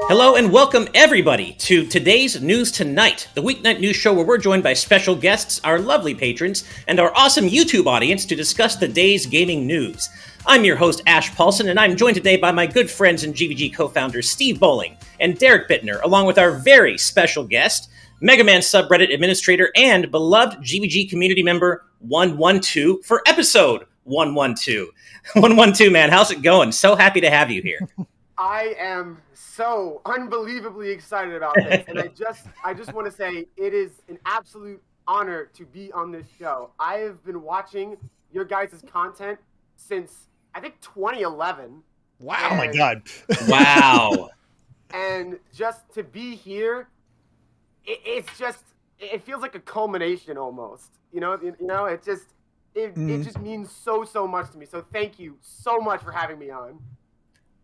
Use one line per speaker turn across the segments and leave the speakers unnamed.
Hello and welcome everybody to today's News Tonight, the weeknight news show where we're joined by special guests, our lovely patrons, and our awesome YouTube audience to discuss the day's gaming news. I'm your host, Ash Paulson, and I'm joined today by my good friends and GVG co-founders Steve Bowling and Derek Bittner, along with our very special guest, Mega Man subreddit administrator and beloved GVG community member OneOneTwo for episode 112. 112, man, how's it going? So happy to have you here.
I am so unbelievably excited about this, and I just want to say it is an absolute honor to be on this show. I have been watching your guys' content since I think 2011.
Wow! Oh my god!
Wow!
And just to be here, it feels like a culmination almost. It just means so much to me. So thank you so much for having me on.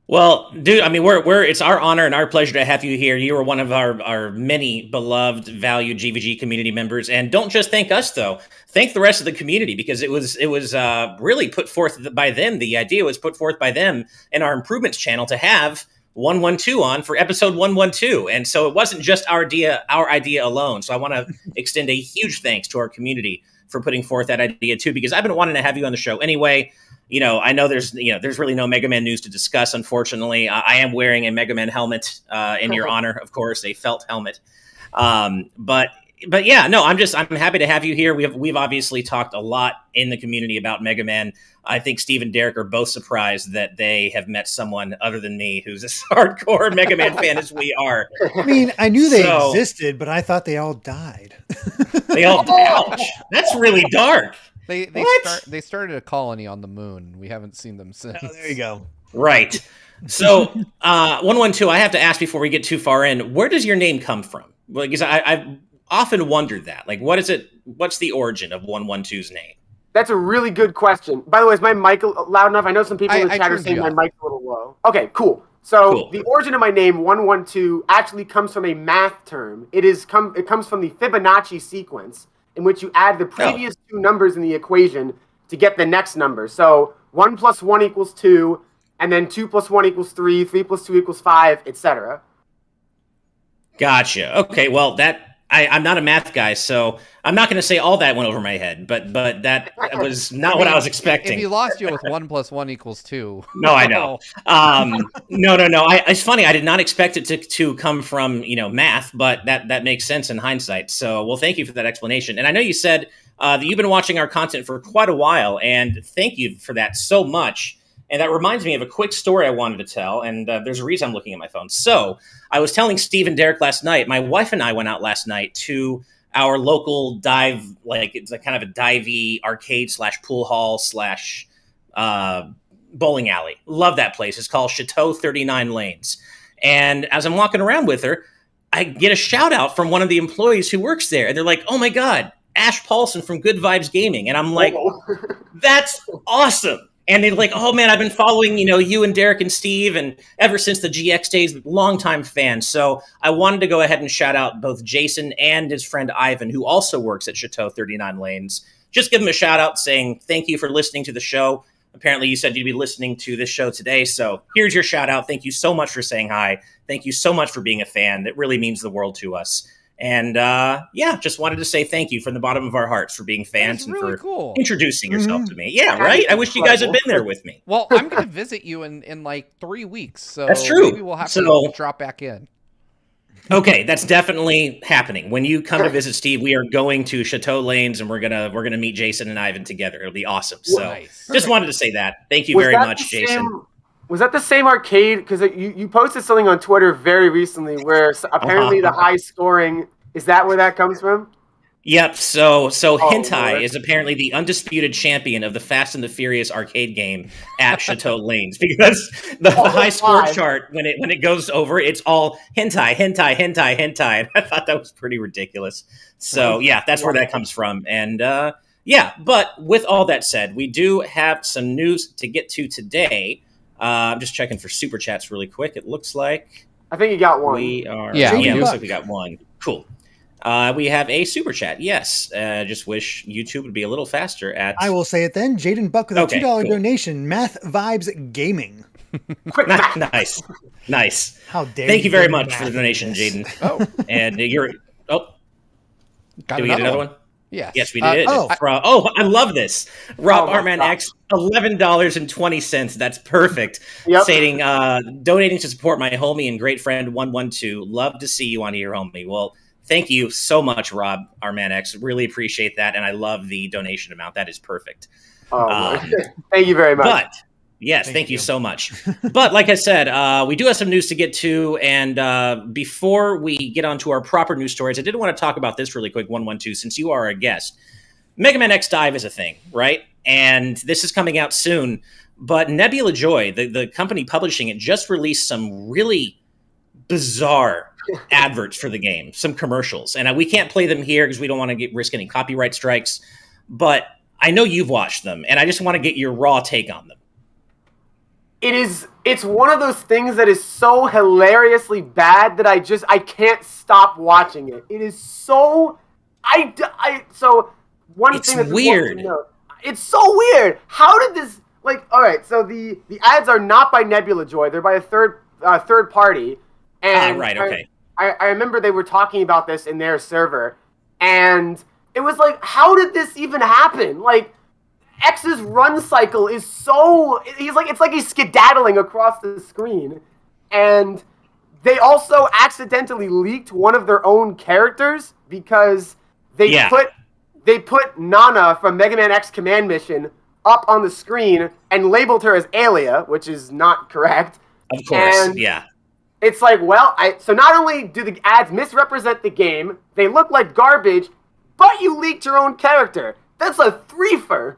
Well, dude, I mean, it's our honor and our pleasure to have you here. You are one of our many beloved, valued GVG community members, and don't just thank us though. Thank the rest of the community because it was really put forth by them. The idea was put forth by them in our improvements channel to have OneOneTwo on for episode 112, and so it wasn't just our idea alone. So I want to extend a huge thanks to our community for putting forth that idea too, because I've been wanting to have you on the show anyway. I know there's really no Mega Man news to discuss, unfortunately. I am wearing a Mega Man helmet in your honor, of course, a felt helmet. But yeah, no, I'm happy to have you here. We've obviously talked a lot in the community about Mega Man. I think Steve and Derek are both surprised that they have met someone other than me who's as hardcore Mega Man fan as we are.
I mean, I knew they existed, but I thought they all died.
They all ouch. That's really dark.
They started a colony on the moon. We haven't seen them since.
Oh, there you go.
Right. So, OneOneTwo, I have to ask before we get too far in, where does your name come from? Because I've often wondered that. Like, what is it? What's the origin of OneOneTwo's name?
That's a really good question. By the way, is my mic loud enough? I know some people in the chat are saying my mic's a little low. Okay, cool. So The origin of my name, OneOneTwo, actually comes from a math term. It comes from the Fibonacci sequence, in which you add the previous two numbers in the equation to get the next number. So 1 + 1 = 2, and then 2 + 1 = 3, 3 + 2 = 5, etc.
Gotcha. Okay, well, I'm not a math guy, so I'm not going to say all that went over my head, but that was not what I was expecting.
If you lost you with 1 + 1 = 2.
No, I know. No. It's funny. I did not expect it to come from math, but that makes sense in hindsight. So, well, thank you for that explanation. And I know you said that you've been watching our content for quite a while, and thank you for that so much. And that reminds me of a quick story I wanted to tell, and there's a reason I'm looking at my phone. So I was telling Steve and Derek last night, my wife and I went out last night to our local dive, like it's a kind of a divey arcade / pool hall / bowling alley. Love that place. It's called Chateau 39 Lanes. And as I'm walking around with her, I get a shout out from one of the employees who works there. And they're like, "Oh my God, Ash Paulson from Good Vibes Gaming." And I'm like, that's awesome. And they're like, "Oh man, I've been following, you and Derek and Steve, and ever since the GX days, longtime fan." So I wanted to go ahead and shout out both Jason and his friend Ivan, who also works at Chateau 39 Lanes. Just give them a shout out saying thank you for listening to the show. Apparently you said you'd be listening to this show today. So here's your shout out. Thank you so much for saying hi. Thank you so much for being a fan. That really means the world to us. And just wanted to say thank you from the bottom of our hearts for being fans and for introducing yourself to me. Yeah, right? I wish you guys had been there with me.
Well, I'm going to visit you in like 3 weeks. So
that's true.
Maybe we'll have to drop back in.
Okay, that's definitely happening. When you come to visit Steve, we are going to Chateau Lanes and we're gonna meet Jason and Ivan together. It'll be awesome. So just wanted to say that. Thank you very much, Jason.
Was that the same arcade? Because you posted something on Twitter very recently where apparently the high scoring, is that where that comes from?
Yep. So Hentai is apparently the undisputed champion of the Fast and the Furious arcade game at Chateau Lanes because the high score chart when it goes over, it's all hentai. And I thought that was pretty ridiculous. So yeah, that's where that comes from. And but with all that said, we do have some news to get to today. I'm just checking for super chats really quick. It looks like
I think you got one.
We are. Yeah, it looks like we got one. Cool. We have a super chat. Yes. Just wish YouTube would be a little faster at.
I will say it then. Jaden Buck with a $2 donation. Math Vibes Gaming.
Quick math.
Nice. How dare
Thank you very much for the donation, Jaden.
Oh,
and you're. Oh, did we get another one?
Yes.
Yes, we did.
Oh.
I love this. Rob Artman X, $11.20. That's perfect.
Yep.
Stating, donating to support my homie and great friend OneOneTwo. Love to see you on here, homie. Well, thank you so much, Rob Artman X. Really appreciate that, and I love the donation amount. That is perfect.
Thank you very much.
But yes, thank you so much. But like I said, we do have some news to get to, and before we get on to our proper news stories, I did want to talk about this really quick, OneOneTwo, since you are a guest. Mega Man X Dive is a thing, right? And this is coming out soon. But Nebula Joy, the company publishing it, just released some really bizarre adverts for the game, some commercials. And we can't play them here because we don't want to risk any copyright strikes. But I know you've watched them, and I just want to get your raw take on them.
It's one of those things that is so hilariously bad that I can't stop watching it. It is so
It's weird.
It's so weird. How did this all right, so the ads are not by Nebula Joy, they're by a third party. And
right, okay.
I remember they were talking about this in their server, and it was like, how did this even happen? Like, X's run cycle is so... it's like he's skedaddling across the screen. And they also accidentally leaked one of their own characters because they put Nana from Mega Man X Command Mission up on the screen and labeled her as Alia, which is not correct.
Of course,
and it's like, well, so not only do the ads misrepresent the game, they look like garbage, but you leaked your own character. That's a threefer.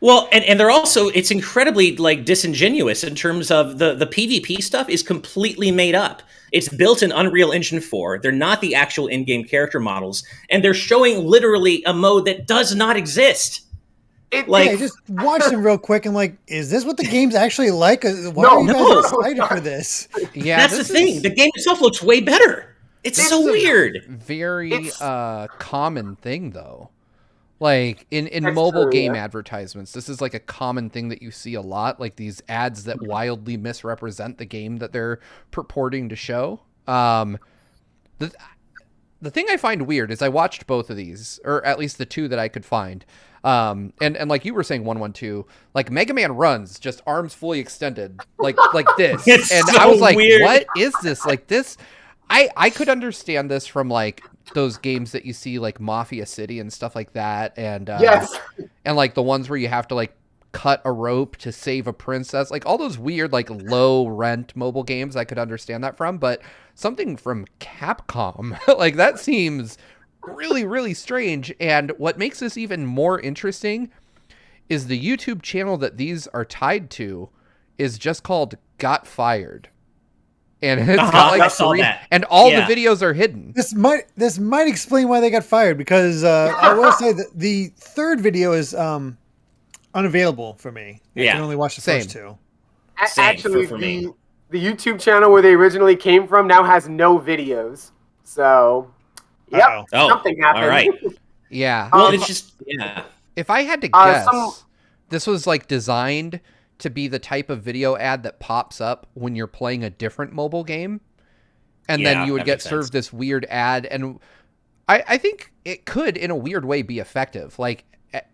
Well, and they're also, it's incredibly disingenuous in terms of the PvP stuff is completely made up. It's built in Unreal Engine 4. They're not the actual in-game character models, and they're showing literally a mode that does not exist.
Just watch them real quick and is this what the game's actually like? Why are you guys excited for this?
Yeah, that's the thing. The game itself looks way better. It's so weird.
Very common thing though. Like in mobile game advertisements, this is like a common thing that you see a lot, like these ads that wildly misrepresent the game that they're purporting to show. The thing I find weird is I watched both of these, or at least the two that I could find. And like you were saying, OneOneTwo, like Mega Man runs just arms fully extended, like this. And
so
I was like,
weird.
what is this? Like this, I could understand this from like those games that you see like Mafia City and stuff like that, and and like the ones where you have to like cut a rope to save a princess, like all those weird like low rent mobile games I could understand that from, but something from Capcom like that seems really, really strange. And what makes this even more interesting is the YouTube channel that these are tied to is just called Got Fired. And it's got like three, and all the videos are hidden.
This might explain why they got fired, because I will say that the third video is unavailable for me. I can only watch the first two.
Actually, the YouTube channel where they originally came from now has no videos. So, something happened.
All right.
Yeah.
Well, it's just
If I had to guess, this was like designed to be the type of video ad that pops up when you're playing a different mobile game. And then you would get served this weird ad. And I think it could, in a weird way, be effective. Like,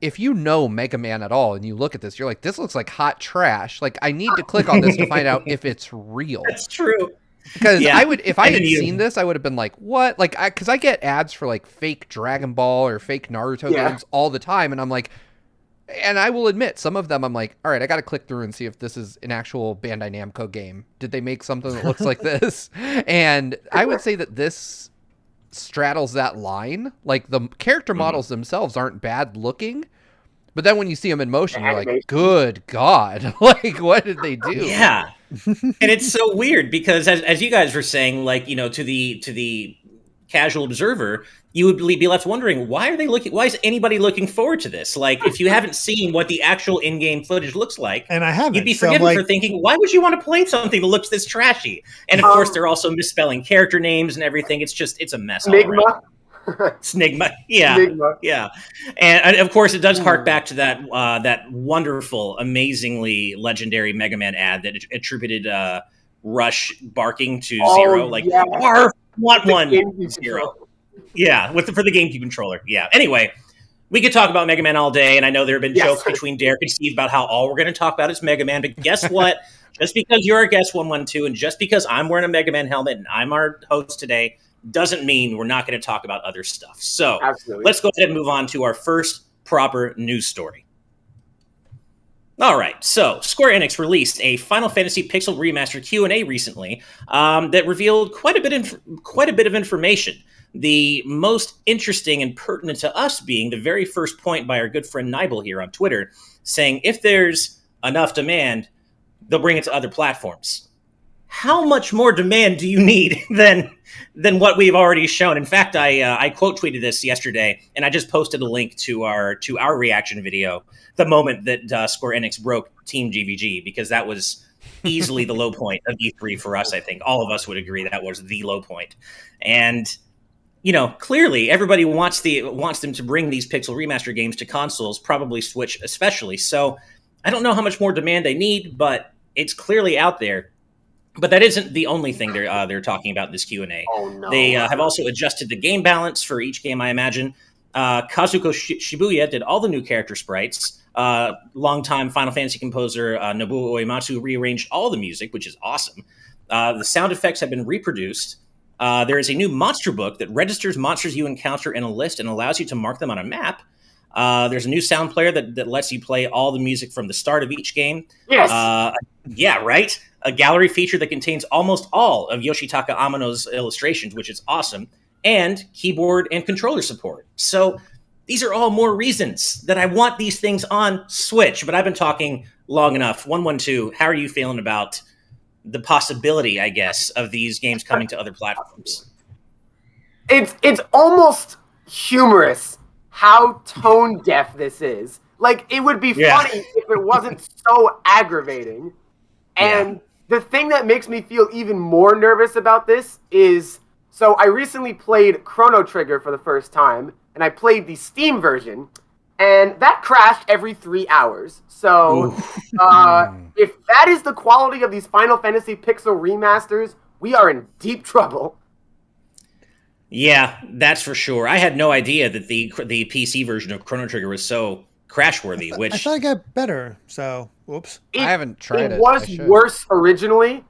if you know Mega Man at all and you look at this, you're like, this looks like hot trash. Like, I need to click on this to find out if it's real.
That's true.
Because if I had seen this, I would have been like, what? Like, because I get ads for like fake Dragon Ball or fake Naruto games all the time. And I'm like, and I will admit, some of them I'm like, all right, I got to click through and see if this is an actual Bandai Namco game. Did they make something that looks like this? And I would say that this straddles that line. Like, the character models themselves aren't bad looking, but then when you see them in motion, you're like, good God, like, what did they do?
Yeah. And it's so weird because as you guys were saying, like, you know, to the casual observer, you would be left wondering, why is anybody looking forward to this? Like, if you haven't seen what the actual in-game footage looks like,
and I haven't,
you'd be forgiven for thinking, why would you want to play something that looks this trashy? And of course, they're also misspelling character names and everything. It's a mess all around. Snigma. Yeah. Snigma. Yeah. And of course, it does hark back to that wonderful, amazingly legendary Mega Man ad that attributed Rush barking to Zero. Like, Arf, want one, Zero. Yeah, for the GameCube controller. Yeah. Anyway, we could talk about Mega Man all day, and I know there have been jokes between Derek and Steve about how all we're going to talk about is Mega Man, but guess what? Just because you're our guest, OneOneTwo, and just because I'm wearing a Mega Man helmet and I'm our host today, doesn't mean we're not going to talk about other stuff. So let's go ahead and move on to our first proper news story. All right, so Square Enix released a Final Fantasy Pixel Remaster Q&A recently that revealed quite a bit of information. The most interesting and pertinent to us being the very first point by our good friend Nibel here on Twitter, saying if there's enough demand, they'll bring it to other platforms. How much more demand do you need than what we've already shown? In fact, I quote tweeted this yesterday, and I just posted a link to our reaction video the moment that Square Enix broke Team GVG, because that was easily the low point of E3 for us. I think all of us would agree that was the low point. And clearly everybody wants them to bring these Pixel Remaster games to consoles, probably Switch especially. So I don't know how much more demand they need, but it's clearly out there. But that isn't the only thing they're talking about in this Q&A.
Oh, no.
They have also adjusted the game balance for each game, I imagine. Kazuko Shibuya did all the new character sprites. Longtime Final Fantasy composer Nobuo Uematsu rearranged all the music, which is awesome. The sound effects have been reproduced. There is a new monster book that registers monsters you encounter in a list and allows you to mark them on a map. There's a new sound player that lets you play all the music from the start of each game.
Yes.
Yeah, right? A gallery feature that contains almost all of Yoshitaka Amano's illustrations, which is awesome, and keyboard and controller support. So these are all more reasons that I want these things on Switch, but I've been talking long enough. OneOneTwo, how are you feeling about the possibility, I guess, of these games coming to other platforms?
It's almost humorous how tone deaf this is. Like, it would be funny if it wasn't so aggravating. And the thing that makes me feel even more nervous about this is, so I recently played Chrono Trigger for the first time, and I played the Steam version, and that crashed every 3 hours. So if that is the quality of these Final Fantasy Pixel remasters, we are in deep trouble.
Yeah, that's for sure. I had no idea that the PC version of Chrono Trigger was so crash-worthy.
I thought it got better, so whoops.
I haven't tried it.
It was worse originally,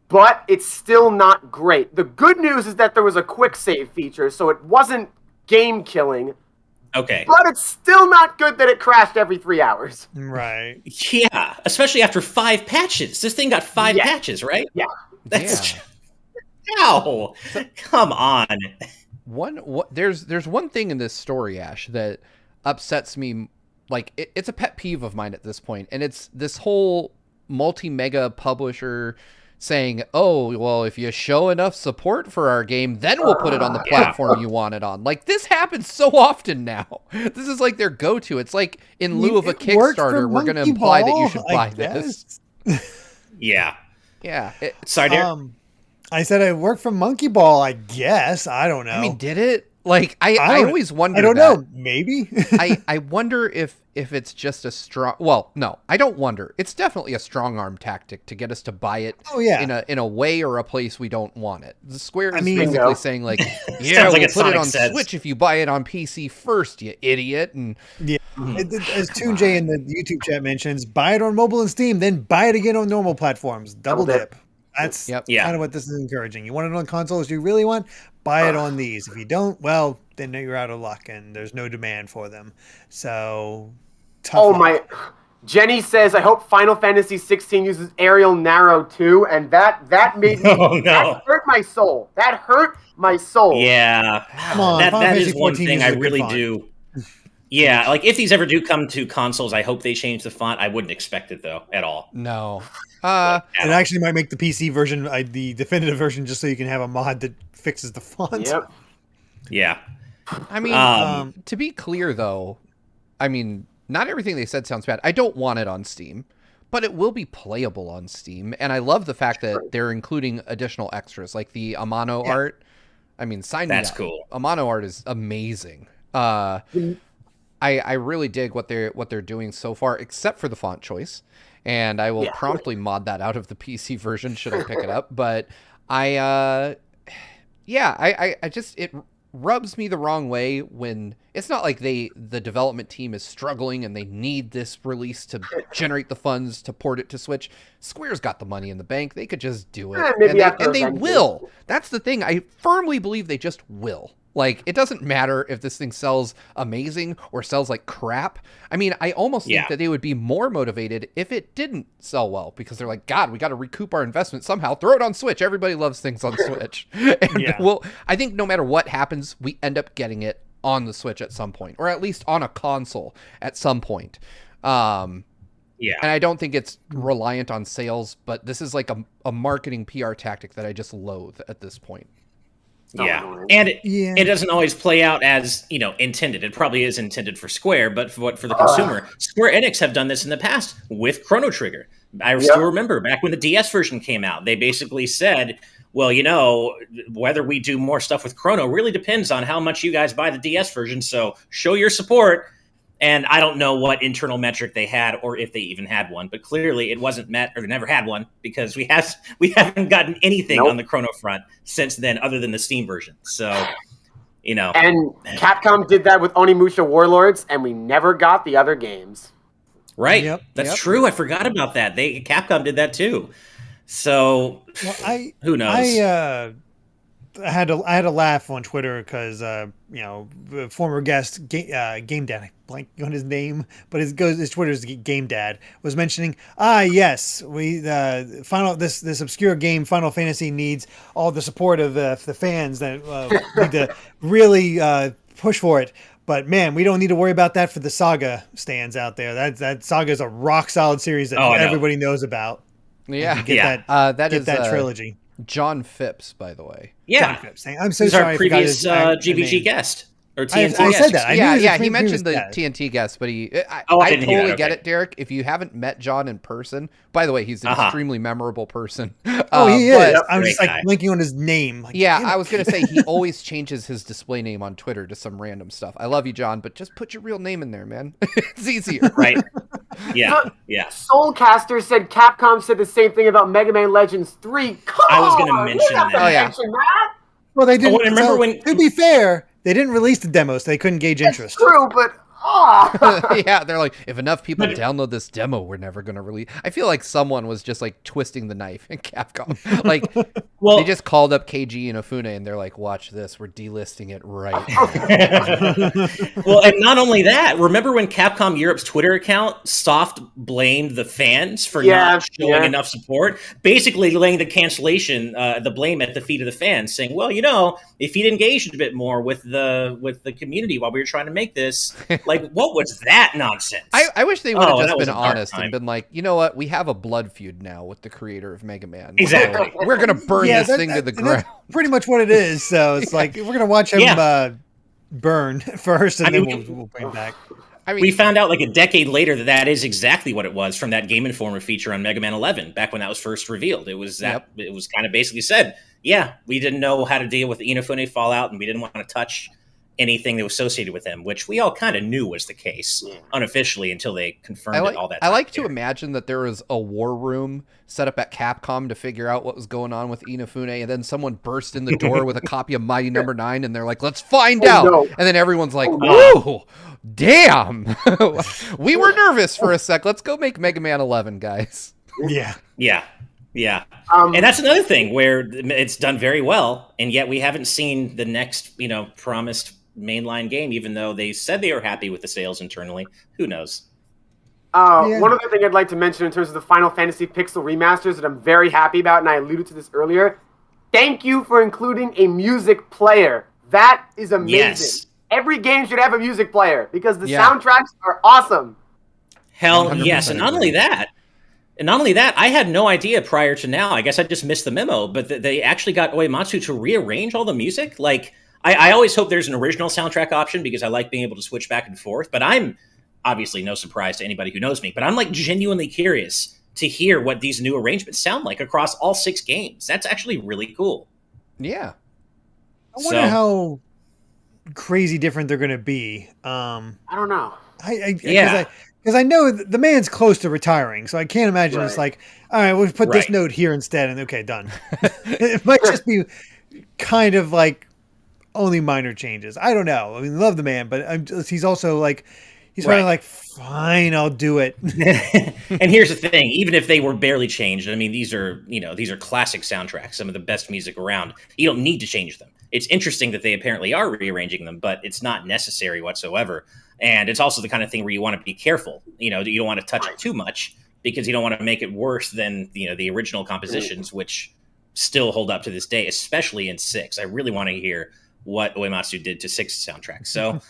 but it's still not great. The good news is that there was a quick save feature, so it wasn't game-killing.
Okay.
But it's still not good that it crashed every 3 hours.
Right.
Yeah, especially after 5 patches. This thing got 5 patches, right?
Yeah.
That's Ow! Come on.
There's one thing in this story, Ash, that upsets me. Like, it's a pet peeve of mine at this point, and it's this whole multi-mega publisher saying, oh, well, if you show enough support for our game, then we'll put it on the platform you want it on. Like, this happens so often now. This is like their go-to. It's like, in lieu of a Kickstarter, we're going to imply that you should buy this.
Yeah.
Yeah.
Sorry, Derek.
I said it worked for Monkey Ball, I guess. I don't know.
I mean, did it? Like, I always wonder.
I don't know. Maybe.
I wonder if it's just a strong. Well, no, I don't wonder. It's definitely a strong arm tactic to get us to buy it.
Oh yeah.
In a way or a place we don't want it. The Square is basically saying like, yeah,
like
we'll put it on
sense.
Switch if you buy it on PC first, you idiot. And
yeah, as Toon J in the YouTube chat mentions, buy it on mobile and Steam, then buy it again on normal platforms. Double dip. That's kind of what this is encouraging. You want it on consoles you really want? Buy it on these. If you don't, well, then you're out of luck and there's no demand for them. So, tough luck.
Jenny says, I hope Final Fantasy 16 uses aerial narrow too, and that made me that hurt my soul. That hurt my soul.
Yeah.
Come on,
that is one thing I really do. Yeah, like if these ever do come to consoles, I hope they change the font. I wouldn't expect it though at all.
No.
It actually might make the PC version the definitive version just so you can have a mod that fixes the font.
Yep.
Yeah.
I mean, to be clear though, I mean, not everything they said sounds bad. I don't want it on Steam, but it will be playable on Steam, and I love the fact that they're including additional extras like the Amano art. I mean, sign me up.
That's cool.
Amano art is amazing. I really dig what they're doing so far, except for the font choice, and I will promptly mod that out of the PC version should I pick it up. But I just it rubs me the wrong way when it's not like the development team is struggling and they need this release to generate the funds to port it to Switch. Square's got the money in the bank. They could just do it. And they will. That's the thing. I firmly believe they just will. Like, it doesn't matter if this thing sells amazing or sells like crap. I mean, I almost think that they would be more motivated if it didn't sell well, because they're like, God, we got to recoup our investment somehow. Throw it on Switch. Everybody loves things on Switch. And I think no matter what happens, we end up getting it on the Switch at some point, or at least on a console at some point. And I don't think it's reliant on sales, but this is like a marketing PR tactic that I just loathe at this point.
And it doesn't always play out as, intended. It probably is intended for Square, but for the consumer, Square Enix have done this in the past with Chrono Trigger. I still remember back when the DS version came out, they basically said, well, whether we do more stuff with Chrono really depends on how much you guys buy the DS version, so show your support. And I don't know what internal metric they had, or if they even had one, but clearly it wasn't met, or they never had one, because we haven't gotten anything on the Chrono front since then, other than the Steam version. So, And
Capcom did that with Onimusha Warlords, and we never got the other games.
Right. That's true. I forgot about that. Capcom did that too. So, who knows?
I had to laugh on Twitter because former guest Game Dad, I blank on his name, but his Twitter's Game Dad, was mentioning yes, we this obscure game Final Fantasy needs all the support of the fans that need to really push for it. But man, we don't need to worry about that for the Saga stands out there. That Saga is a rock solid series that everybody knows about.
Yeah,
that trilogy.
John Phipps, by the way.
Yeah.
John Phipps. I'm so sorry.
Our previous GVG guest. Or TNT
I said that.
He mentioned the TNT guest, but I totally get it, Derek. If you haven't met John in person, by the way, he's an extremely memorable person.
He is. I'm just blinking on his name.
I was going to say, he always changes his display name on Twitter to some random stuff. I love you, John, but just put your real name in there, man. It's easier.
Right. Yeah.
Soulcaster said Capcom said the same thing about Mega Man Legends 3.
I was going to mention that.
Well, they didn't. Remember when? To be fair, they didn't release the demo, so they couldn't gauge interest.
That's true, but
they're like, if enough people download this demo, we're never going to release. I feel like someone was just like twisting the knife in Capcom. Like, they just called up KG and Ofune, and they're like, watch this, we're delisting it right now.
Well, and not only that, remember when Capcom Europe's Twitter account soft blamed the fans for not showing enough support, basically laying the cancellation, the blame at the feet of the fans, saying, well, if you'd engaged a bit more with the community while we were trying to make this, like, what was that nonsense?
I wish they would have just been honest and been like, you know what? We have a blood feud now with the creator of Mega Man.
Exactly.
So we're going to burn this thing to the ground.
Pretty much what it is. So it's like, we're going to watch him burn first, and then we'll bring him back.
We found out like a decade later that is exactly what it was from that Game Informer feature on Mega Man 11, back when that was first revealed. It was it was kind of basically said, we didn't know how to deal with the Inafune fallout, and we didn't want to touch anything that was associated with him, which we all kind of knew was the case unofficially until they confirmed it all that time.
I like to imagine that there was a war room set up at Capcom to figure out what was going on with Inafune, and then someone burst in the door with a copy of Mighty Number 9, and they're like, let's find out. No. And then everyone's like, whoa, damn. We were nervous for a sec. Let's go make Mega Man 11, guys.
Yeah. And that's another thing where it's done very well, and yet we haven't seen the next, promised mainline game, even though they said they were happy with the sales internally. Who knows?
One other thing I'd like to mention in terms of the Final Fantasy Pixel Remasters that I'm very happy about, and I alluded to this earlier, thank you for including a music player. That is amazing. Yes. Every game should have a music player, because the soundtracks are awesome.
Hell yes. And not only that, I had no idea prior to now. I guess I just missed the memo, but they actually got Uematsu to rearrange all the music. Like, I always hope there's an original soundtrack option, because I like being able to switch back and forth. But I'm obviously no surprise to anybody who knows me, but I'm like genuinely curious to hear what these new arrangements sound like across all 6 games. That's actually really cool.
Yeah.
I wonder how crazy different they're going to be.
I don't know.
Because I know the man's close to retiring, so I can't imagine it's like, all right, we'll put this note here instead, and okay, done. It might just be kind of like only minor changes. I don't know. I mean, love the man, but he's also like, he's probably like, fine, I'll do it.
And here's the thing: even if they were barely changed, I mean, these are classic soundtracks, some of the best music around. You don't need to change them. It's interesting that they apparently are rearranging them, but it's not necessary whatsoever. And it's also the kind of thing where you want to be careful. You don't want to touch it too much because you don't want to make it worse than the original compositions, which still hold up to this day, especially in 6. I really want to hear what Uematsu did to 6 soundtracks. So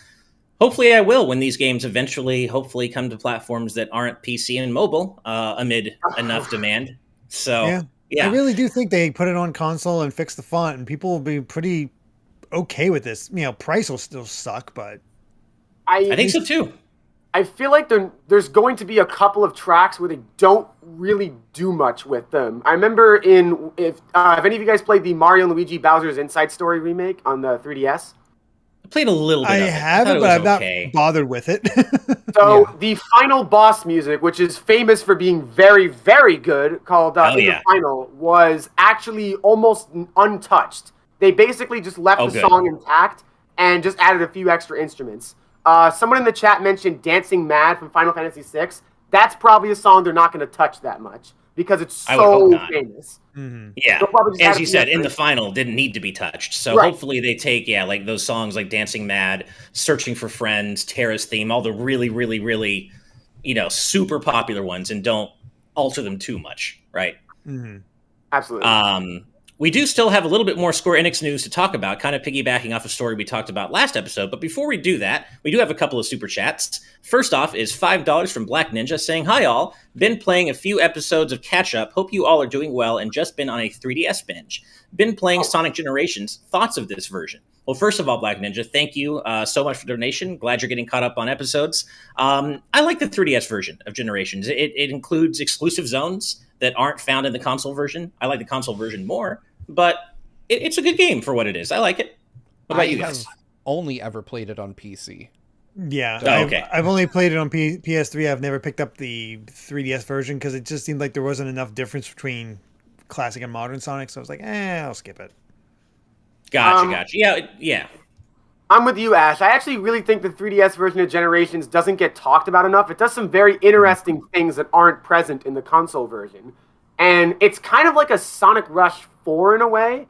hopefully I will when these games eventually hopefully come to platforms that aren't PC and mobile amid enough demand. So yeah,
I really do think they put it on console and fix the font, and people will be pretty okay with this. Price will still suck, but
I think so too.
I feel like there's going to be a couple of tracks where they don't really do much with them. I remember if any of you guys played the Mario and Luigi Bowser's Inside Story remake on the 3DS.
I played a little bit. I
haven't, but I've not bothered with it.
So the final boss music, which is famous for being very, very good, called the Final, was actually almost untouched. They basically just left the song intact and just added a few extra instruments. Someone in the chat mentioned Dancing Mad from Final Fantasy VI. That's probably a song they're not going to touch that much because it's so famous.
Mm-hmm. Yeah, as you said, in the final, didn't need to be touched. So hopefully they take, like those songs like Dancing Mad, Searching for Friends, Terra's Theme, all the really, really, really, super popular ones, and don't alter them too much, right?
Mm-hmm.
Absolutely.
We do still have a little bit more Square Enix news to talk about, kind of piggybacking off a story we talked about last episode. But before we do that, we do have a couple of super chats. First off is $5 from Black Ninja saying, "Hi all, been playing a few episodes of Catch Up. Hope you all are doing well and just been on a 3DS binge. Been playing Sonic Generations. Thoughts of this version?" Well, first of all, Black Ninja, thank you so much for the donation. Glad you're getting caught up on episodes. I like the 3DS version of Generations. It includes exclusive zones that aren't found in the console version. I like the console version more. But it's a good game for what it is. I like it. What about you guys?
I've only ever played it on PC.
Yeah. I've only played it on PS3. I've never picked up the 3DS version because it just seemed like there wasn't enough difference between classic and modern Sonic. So I was like, I'll skip it.
Gotcha. Yeah.
I'm with you, Ash. I actually really think the 3DS version of Generations doesn't get talked about enough. It does some very interesting things that aren't present in the console version. And it's kind of like a Sonic Rush 4 in a way.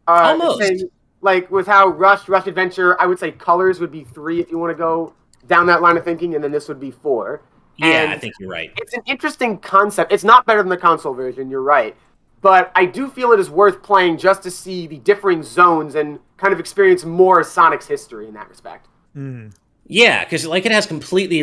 Almost.
Like with how Rush Adventure, I would say Colors would be 3 if you want to go down that line of thinking, and then this would be 4.
Yeah, and I think you're right.
It's an interesting concept. It's not better than the console version, you're right. But I do feel it is worth playing just to see the differing zones and kind of experience more Sonic's history in that respect.
Mm.
Yeah, because it has completely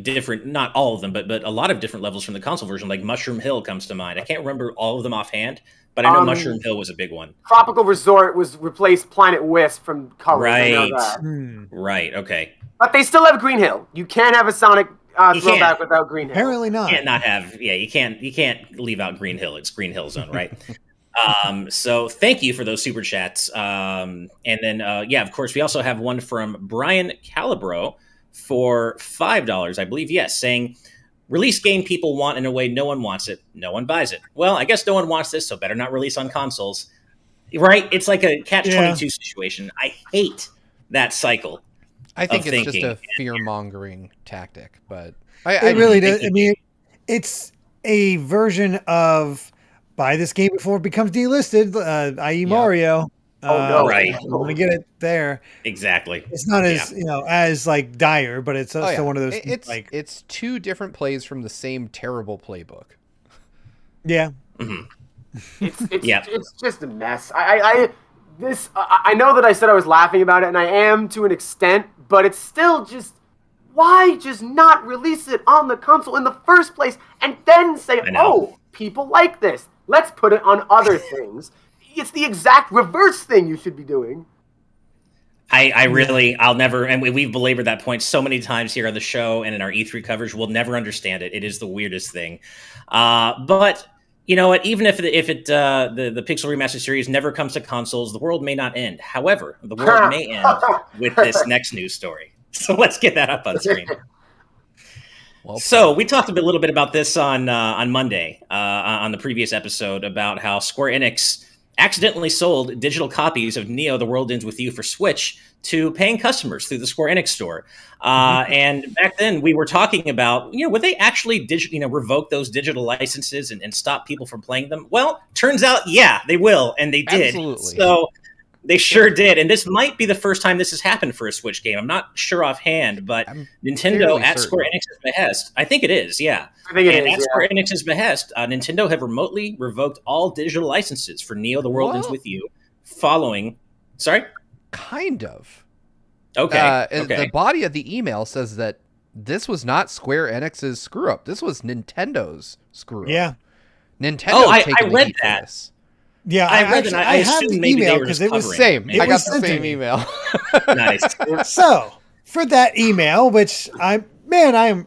different, not all of them, but a lot of different levels from the console version. Like Mushroom Hill comes to mind. I can't remember all of them offhand, but I know Mushroom Hill was a big one.
Tropical Resort was replaced Planet Wisp from Colors.
Right.
I know that.
Right. Okay.
But they still have Green Hill. You can't have a Sonic throwback without Green Hill.
Apparently not.
You can't not have. Yeah, you can't leave out Green Hill. It's Green Hill Zone, right? So thank you for those super chats. And then, of course, we also have one from Brian Calabro for $5, I believe. Yes, saying, "Release game people want in a way no one wants it. No one buys it. Well, I guess no one wants this, so better not release on consoles." Right? It's like a catch-22 situation. I hate that cycle.
I think it's just a fear-mongering tactic, but
it really does. I mean, it's a version of buy this game before it becomes delisted, i.e. Mario.
Right.
I want to get it there.
Exactly.
It's not as as like dire, but it's also one of those.
It's two different plays from the same terrible playbook.
Yeah.
Mm-hmm.
It's just a mess. I know that I said I was laughing about it, and I am to an extent, but it's still just, why just not release it on the console in the first place and then say, oh, people like this, let's put it on other things. It's the exact reverse thing you should be doing.
I'll never, and we've belabored that point so many times here on the show and in our E3 coverage, we'll never understand it. It is the weirdest thing. But You know what? Even if the Pixel Remaster series never comes to consoles, the world may not end. However, the world may end with this next news story. So let's get that up on screen. Well, so we talked a little bit about this on Monday on the previous episode about how Square Enix accidentally sold digital copies of Neo: The World Ends With You for Switch to paying customers through the Square Enix Store. And back then we were talking about, would they actually revoke those digital licenses and stop people from playing them? Well, turns out, yeah, they will. And they did.
Absolutely.
So they sure did. And this might be the first time this has happened for a Switch game. I'm not sure offhand, but Nintendo at Square Enix's behest, I think it is, yeah.
I think it is,
at Square Enix's behest, Nintendo have remotely revoked all digital licenses for Neo: The World Ends With You following... Sorry?
Kind of.
Okay.
The body of the email says that this was not Square Enix's screw up. This was Nintendo's screw up.
Yeah.
Nintendo.
I read that.
This. Yeah,
I read that. I
have the email because it was
same. I got the same email.
Nice.
So for that email, which I am.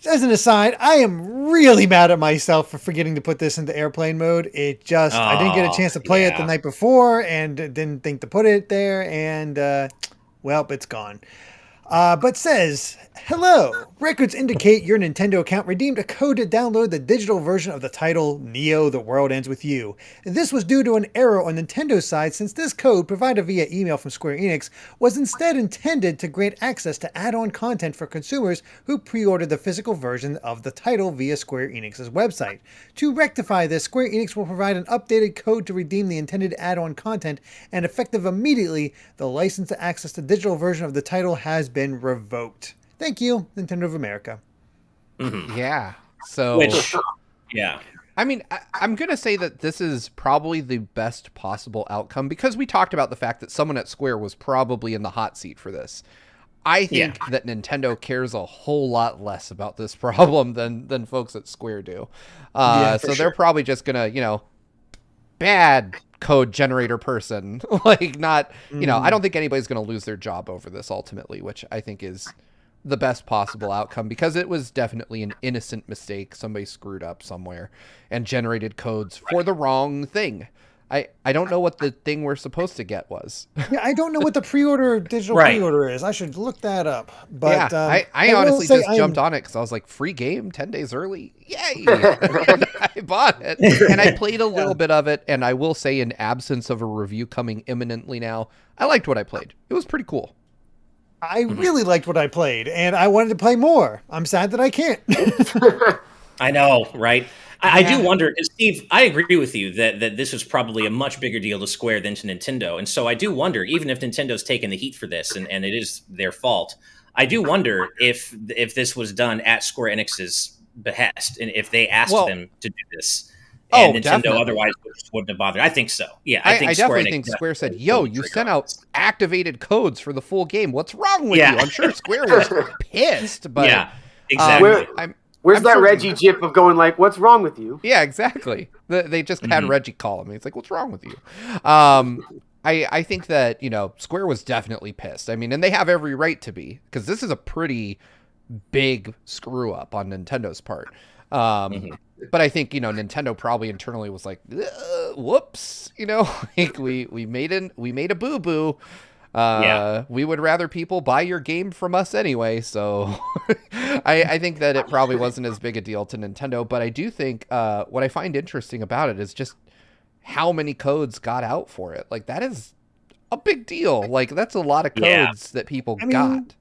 As an aside, I am really mad at myself for forgetting to put this into airplane mode. I didn't get a chance to play it the night before and didn't think to put it there. And, well, it's gone. But says, hello, records indicate your Nintendo account redeemed a code to download the digital version of the title Neo: The World Ends With You. This was due to an error on Nintendo's side, since this code, provided via email from Square Enix, was instead intended to grant access to add-on content for consumers who pre-ordered the physical version of the title via Square Enix's website. To rectify this, Square Enix will provide an updated code to redeem the intended add-on content, and effective immediately, the license to access the digital version of the title has been revoked. Thank you, Nintendo of America.
Mm-hmm.
Yeah. So,
yeah.
I mean, I'm going to say that this is probably the best possible outcome because we talked about the fact that someone at Square was probably in the hot seat for this. I think that Nintendo cares a whole lot less about this problem than folks at Square do. So they're probably just going to, bad code generator person, like not, I don't think anybody's going to lose their job over this ultimately, which I think is the best possible outcome because it was definitely an innocent mistake. Somebody screwed up somewhere and generated codes for the wrong thing. I don't know what the thing we're supposed to get was.
Yeah, I don't know what the digital pre-order is. I should look that up. But
yeah, I honestly just jumped on it because I was like, free game, 10 days early. Yay! I bought it. And I played a little bit of it. And I will say, in absence of a review coming imminently now, I liked what I played. It was pretty cool.
I really liked what I played. And I wanted to play more. I'm sad that I can't.
I know, right? I do wonder, Steve, I agree with you that this was probably a much bigger deal to Square than to Nintendo. And so I do wonder, even if Nintendo's taken the heat for this and it is their fault, I do wonder if this was done at Square Enix's behest and if they asked them to do this. And Nintendo definitely. Otherwise wouldn't have bothered. I think so. Yeah,
I definitely think Square said, yo, you sent out activated codes for the full game. What's wrong with you? I'm sure Square was pissed. But
yeah, exactly.
Where's that Reggie gif of going like, what's wrong with you?
Yeah, exactly. They just had Reggie call him. He's like, what's wrong with you? I think that, Square was definitely pissed. I mean, and they have every right to be, because this is a pretty big screw up on Nintendo's part. But I think, Nintendo probably internally was like, whoops, like we made a boo-boo. We would rather people buy your game from us anyway. So I think that it probably wasn't as big a deal to Nintendo. But I do think what I find interesting about it is just how many codes got out for it. Like, that is a big deal. Like, that's a lot of codes that people got.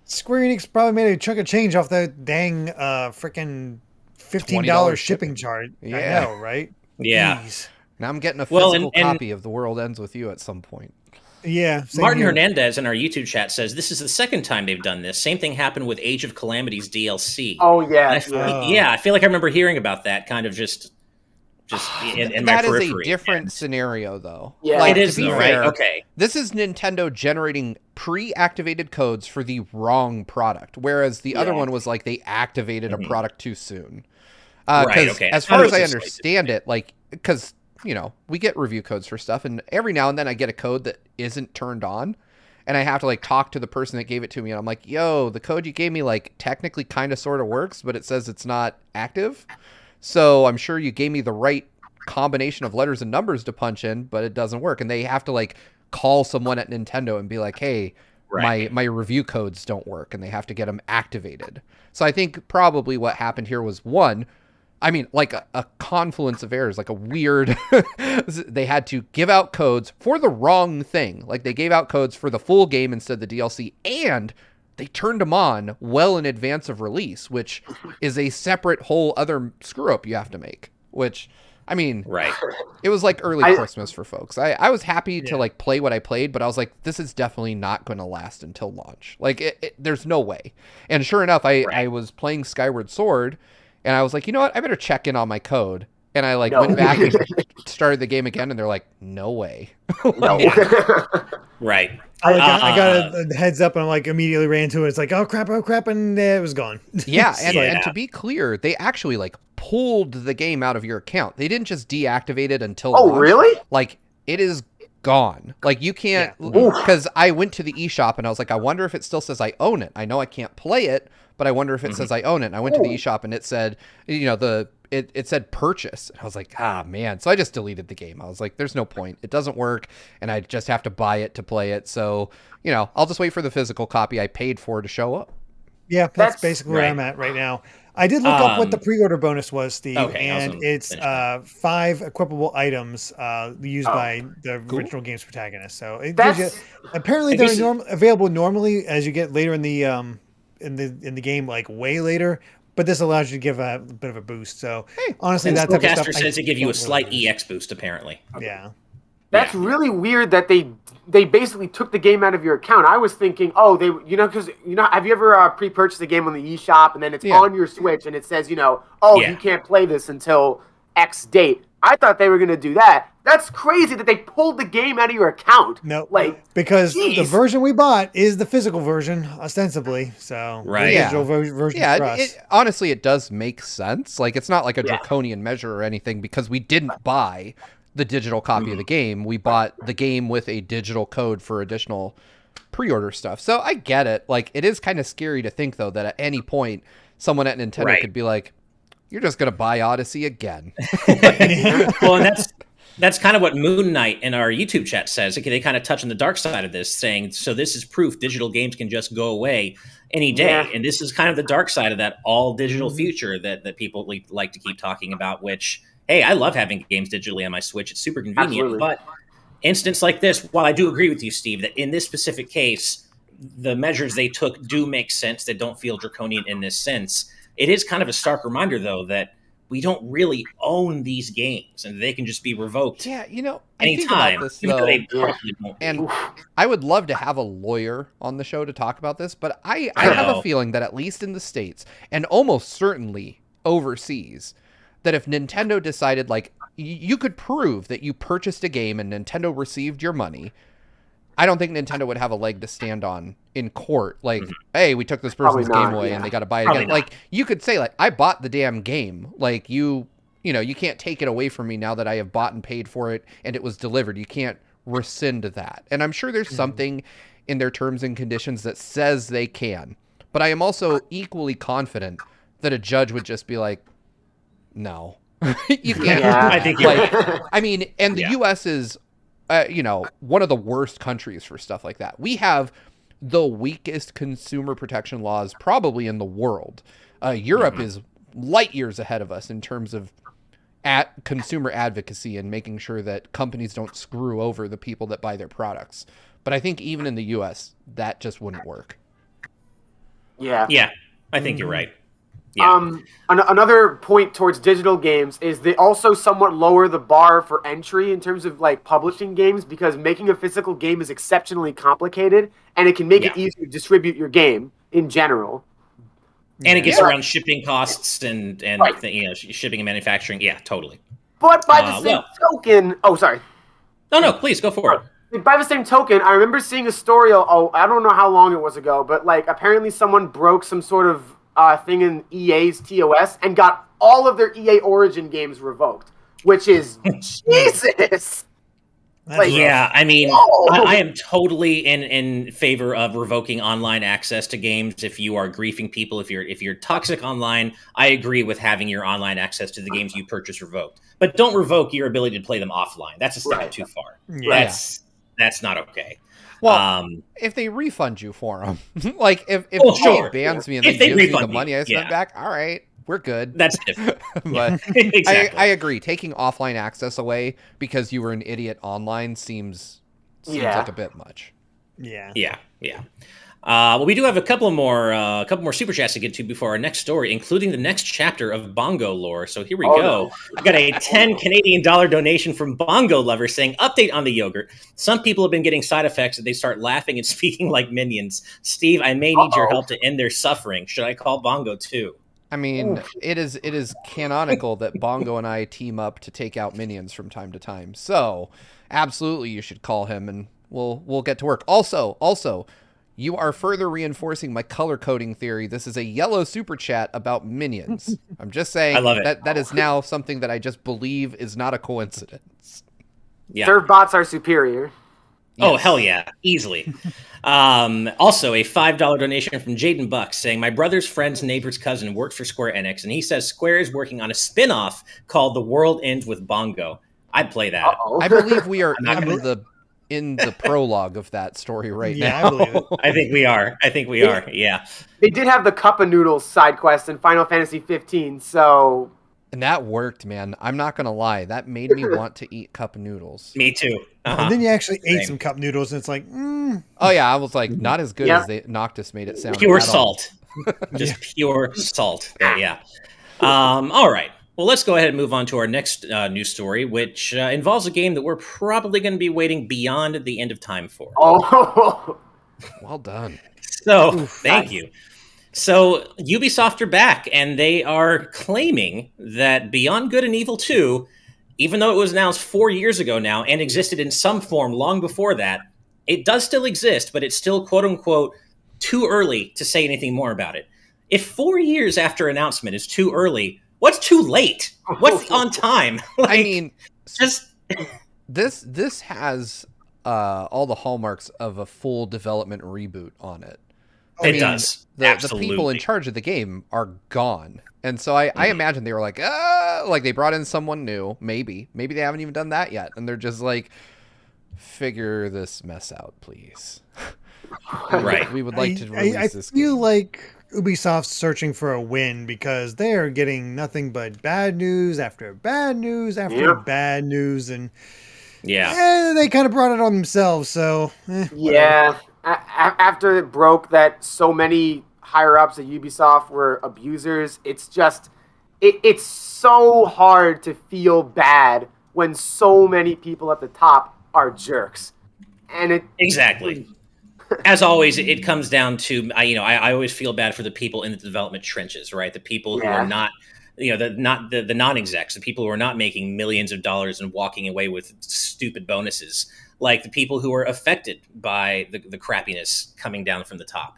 Square Enix probably made a chunk of change off the dang freaking $15 shipping charge.
Yeah.
I know, right?
Yeah.
Jeez.
Now I'm getting a physical copy of The World Ends With You at some point.
Yeah.
Martin Hernandez in our YouTube chat says this is the second time they've done this. Same thing happened with Age of Calamity's DLC.
Oh yeah,
I feel like I remember hearing about that. Kind of just in my periphery.
That is a different scenario, though.
Yeah,
like, it is though, right? Okay.
This is Nintendo generating pre-activated codes for the wrong product, whereas the other one was like they activated a product too soon.
Right. Okay.
As far as I understand it, like because. We get review codes for stuff, and every now and then I get a code that isn't turned on, and I have to talk to the person that gave it to me, and I'm like, yo, the code you gave me technically kind of sort of works, but it says it's not active. So I'm sure you gave me the right combination of letters and numbers to punch in, but it doesn't work. And they have to like call someone at Nintendo and be like, hey, my review codes don't work, and they have to get them activated. So I think probably what happened here was like a confluence of errors, like a weird, they had to give out codes for the wrong thing. Like they gave out codes for the full game instead of the DLC, and they turned them on well in advance of release, which is a separate whole other screw up you have to make, which, I mean, it was like early Christmas for folks. I was happy to like play what I played, but I was like, this is definitely not going to last until launch. Like there's no way. And sure enough, I was playing Skyward Sword, and I was like, you know what? I better check in on my code. And I like went back and started the game again, and they're like, no way.
Right.
I got a heads up, and I'm like immediately ran to it. It's like, oh crap, and it was gone.
Yeah, and to be clear, they actually like pulled the game out of your account. They didn't just deactivate it until launch.
Really?
Like it is gone. Like you can't, because I went to the eShop and I was like, I wonder if it still says I own it. I know I can't play it, but I wonder if it says I own it. And I went to the eShop and it said, it said purchase. And I was like, man. So I just deleted the game. I was like, there's no point. It doesn't work. And I just have to buy it to play it. So, I'll just wait for the physical copy I paid for to show up.
Yeah, that's basically where I'm at right now. I did look up what the pre-order bonus was, Steve, and it's 5 equipable items used by the original game's protagonist. So it gives you, apparently they're available normally as you get later in the game, like way later. But this allows you to give a bit of a boost. So honestly, that type of stuff
says to give you a slight EX boost, apparently.
Yeah.
That's really weird that they basically took the game out of your account. I was thinking, because have you ever pre-purchased a game on the eShop and then it's on your Switch and it says, you can't play this until X date. I thought they were going to do that. That's crazy that they pulled the game out of your account.
No, because the version we bought is the physical version, ostensibly. So the digital version for us.
Honestly, it does make sense. Like it's not like a draconian measure or anything, because we didn't buy the digital copy of the game. We bought the game with a digital code for additional pre-order stuff. So I get it. Like it is kind of scary to think though that at any point someone at Nintendo could be like, you're just going to buy Odyssey again.
Well, and that's kind of what Moon Knight in our YouTube chat says. They kind of touch on the dark side of this, saying, so this is proof digital games can just go away any day. Yeah. And this is kind of the dark side of that all digital future that people like to keep talking about, which, hey, I love having games digitally on my Switch. It's super convenient. Absolutely. But instance like this, while I do agree with you, Steve, that in this specific case, the measures they took do make sense. They don't feel draconian in this sense. It is kind of a stark reminder, though, that we don't really own these games and they can just be revoked.
Yeah,
anytime.
I think about this, though, and I would love to have a lawyer on the show to talk about this, but I have a feeling that at least in the States and almost certainly overseas, that if Nintendo decided, like, you could prove that you purchased a game and Nintendo received your money, I don't think Nintendo would have a leg to stand on in court. Like, hey, we took this person's game away and they got to buy it again. Like, you could say, like, I bought the damn game. Like, you can't take it away from me now that I have bought and paid for it and it was delivered. You can't rescind that. And I'm sure there's something in their terms and conditions that says they can. But I am also equally confident that a judge would just be like, no. You can't.
Yeah. I think
and the U.S. is... one of the worst countries for stuff like that. We have the weakest consumer protection laws probably in the world. Europe is light years ahead of us in terms of consumer advocacy and making sure that companies don't screw over the people that buy their products. But I think even in the U.S., that just wouldn't work.
Yeah.
Yeah, I think you're right. Yeah.
Another point towards digital games is they also somewhat lower the bar for entry in terms of like publishing games, because making a physical game is exceptionally complicated and it can make it easier to distribute your game in general.
And it gets around shipping costs and shipping and manufacturing. Yeah, totally.
But by the same token, sorry.
No, please go for it.
By the same token, I remember seeing a story. I don't know how long it was ago, but like apparently someone broke some sort of thing in EA's TOS and got all of their EA Origin games revoked, which is Jesus.
Yeah, I mean, I am totally in favor of revoking online access to games. If you are griefing people, if you're toxic online, I agree with having your online access to the games you purchase revoked. But don't revoke your ability to play them offline. That's a step too far.
Yeah.
That's not okay.
Well, if they refund you for them, like if
sure.
bans me and they give me the money I spent back, all right, we're good.
That's different.
But
exactly.
I agree. Taking offline access away because you were an idiot online seems like a bit much.
Yeah.
Well, we do have a couple more super chats to get to before our next story, including the next chapter of Bongo lore. So here we go. No. I got a 10 Canadian dollar donation from Bongo Lover saying, "Update on the yogurt. Some people have been getting side effects that they start laughing and speaking like minions. Steve, I may need your help to end their suffering. Should I call Bongo too?"
I mean, it is canonical that Bongo and I team up to take out minions from time to time. So, absolutely, you should call him, and we'll get to work. Also, you are further reinforcing my color coding theory. This is a yellow super chat about minions. I'm just saying,
I love it.
That is now something that I just believe is not a coincidence.
Yeah,
Serve bots are superior.
Oh, yes. Hell yeah. Easily. Also, a $5 donation from Jaden Buck saying, "My brother's friend's neighbor's cousin works for Square Enix, and he says Square is working on a spin-off called The World Ends with Bongo." I'd play that.
I believe we are in the prologue of that story now.
I believe it.
I think we are. Yeah.
They did have the Cup of Noodles side quest in Final Fantasy 15, so...
And that worked, man. I'm not going to lie. That made me want to eat cup noodles.
Me too.
And then you actually ate some cup noodles, and it's like,
Oh, yeah. I was like, not as good as Noctis made it sound.
Pure salt. Just pure salt. Yeah. All right. Well, let's go ahead and move on to our next news story, which involves a game that we're probably going to be waiting beyond the end of time for.
Oh,
well done.
So, thank you. So, Ubisoft are back, and they are claiming that Beyond Good and Evil 2, even though it was announced 4 years ago now and existed in some form long before that, it does still exist, but it's still, quote-unquote, too early to say anything more about it. If 4 years after announcement is too early, what's too late? What's on time?
I mean, just this has all the hallmarks of a full development reboot on it.
It does.
The people in charge of the game are gone. And so I imagine they were like they brought in someone new, maybe. Maybe they haven't even done that yet. And they're just like, figure this mess out, please.
Right.
We would like to release this game.
I feel like Ubisoft's searching for a win because they are getting nothing but bad news after bad news after bad news. And they kind of brought it on themselves. So,
yeah. After it broke that so many higher-ups at Ubisoft were abusers, it's just... It's so hard to feel bad when so many people at the top are jerks. And
Exactly. As always, it comes down to, I always feel bad for the people in the development trenches, right? The people who are not... the non-execs, the people who are not making millions of dollars and walking away with stupid bonuses, like the people who are affected by the crappiness coming down from the top.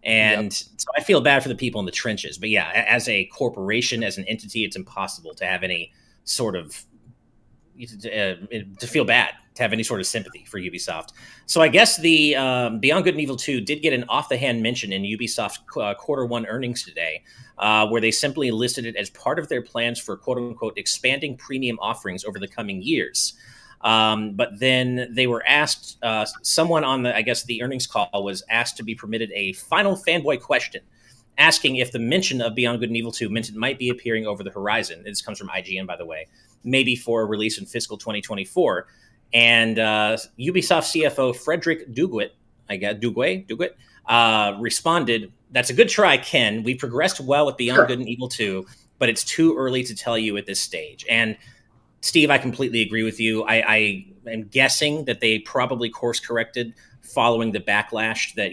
And so I feel bad for the people in the trenches. But yeah, as a corporation, as an entity, it's impossible to have any sort of, to feel bad, to have any sort of sympathy for Ubisoft. So I guess the Beyond Good and Evil 2 did get an off-the-hand mention in Ubisoft's quarter one earnings today, where they simply listed it as part of their plans for quote-unquote expanding premium offerings over the coming years. But then they were asked, someone on the earnings call was asked to be permitted a final fanboy question, asking if the mention of Beyond Good and Evil 2 meant it might be appearing over the horizon. This comes from IGN, by the way, maybe for a release in fiscal 2024. And Ubisoft CFO Frederick Duguit responded, "That's a good try, Ken. We progressed well with Beyond Good and Evil 2, but it's too early to tell you at this stage." And Steve, I completely agree with you. I am guessing that they probably course corrected following the backlash that,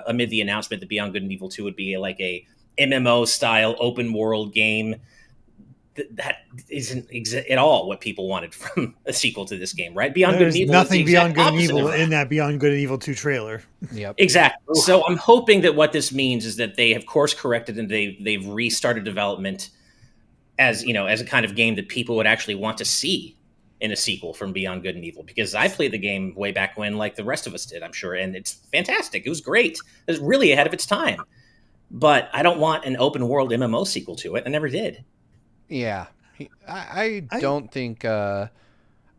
amid the announcement that Beyond Good and Evil 2 would be like a MMO style open world game. That isn't at all what people wanted from a sequel to this game, right? Beyond Good and Evil.
Nothing Beyond Good and Evil in that Beyond Good and Evil 2 trailer.
Yep.
Exactly. So I'm hoping that what this means is that they have course corrected and they've restarted development as a kind of game that people would actually want to see in a sequel from Beyond Good and Evil, because I played the game way back when, like the rest of us did, I'm sure, and it's fantastic. It was great. It was really ahead of its time. But I don't want an open world MMO sequel to it. I never did.
Yeah. I don't think...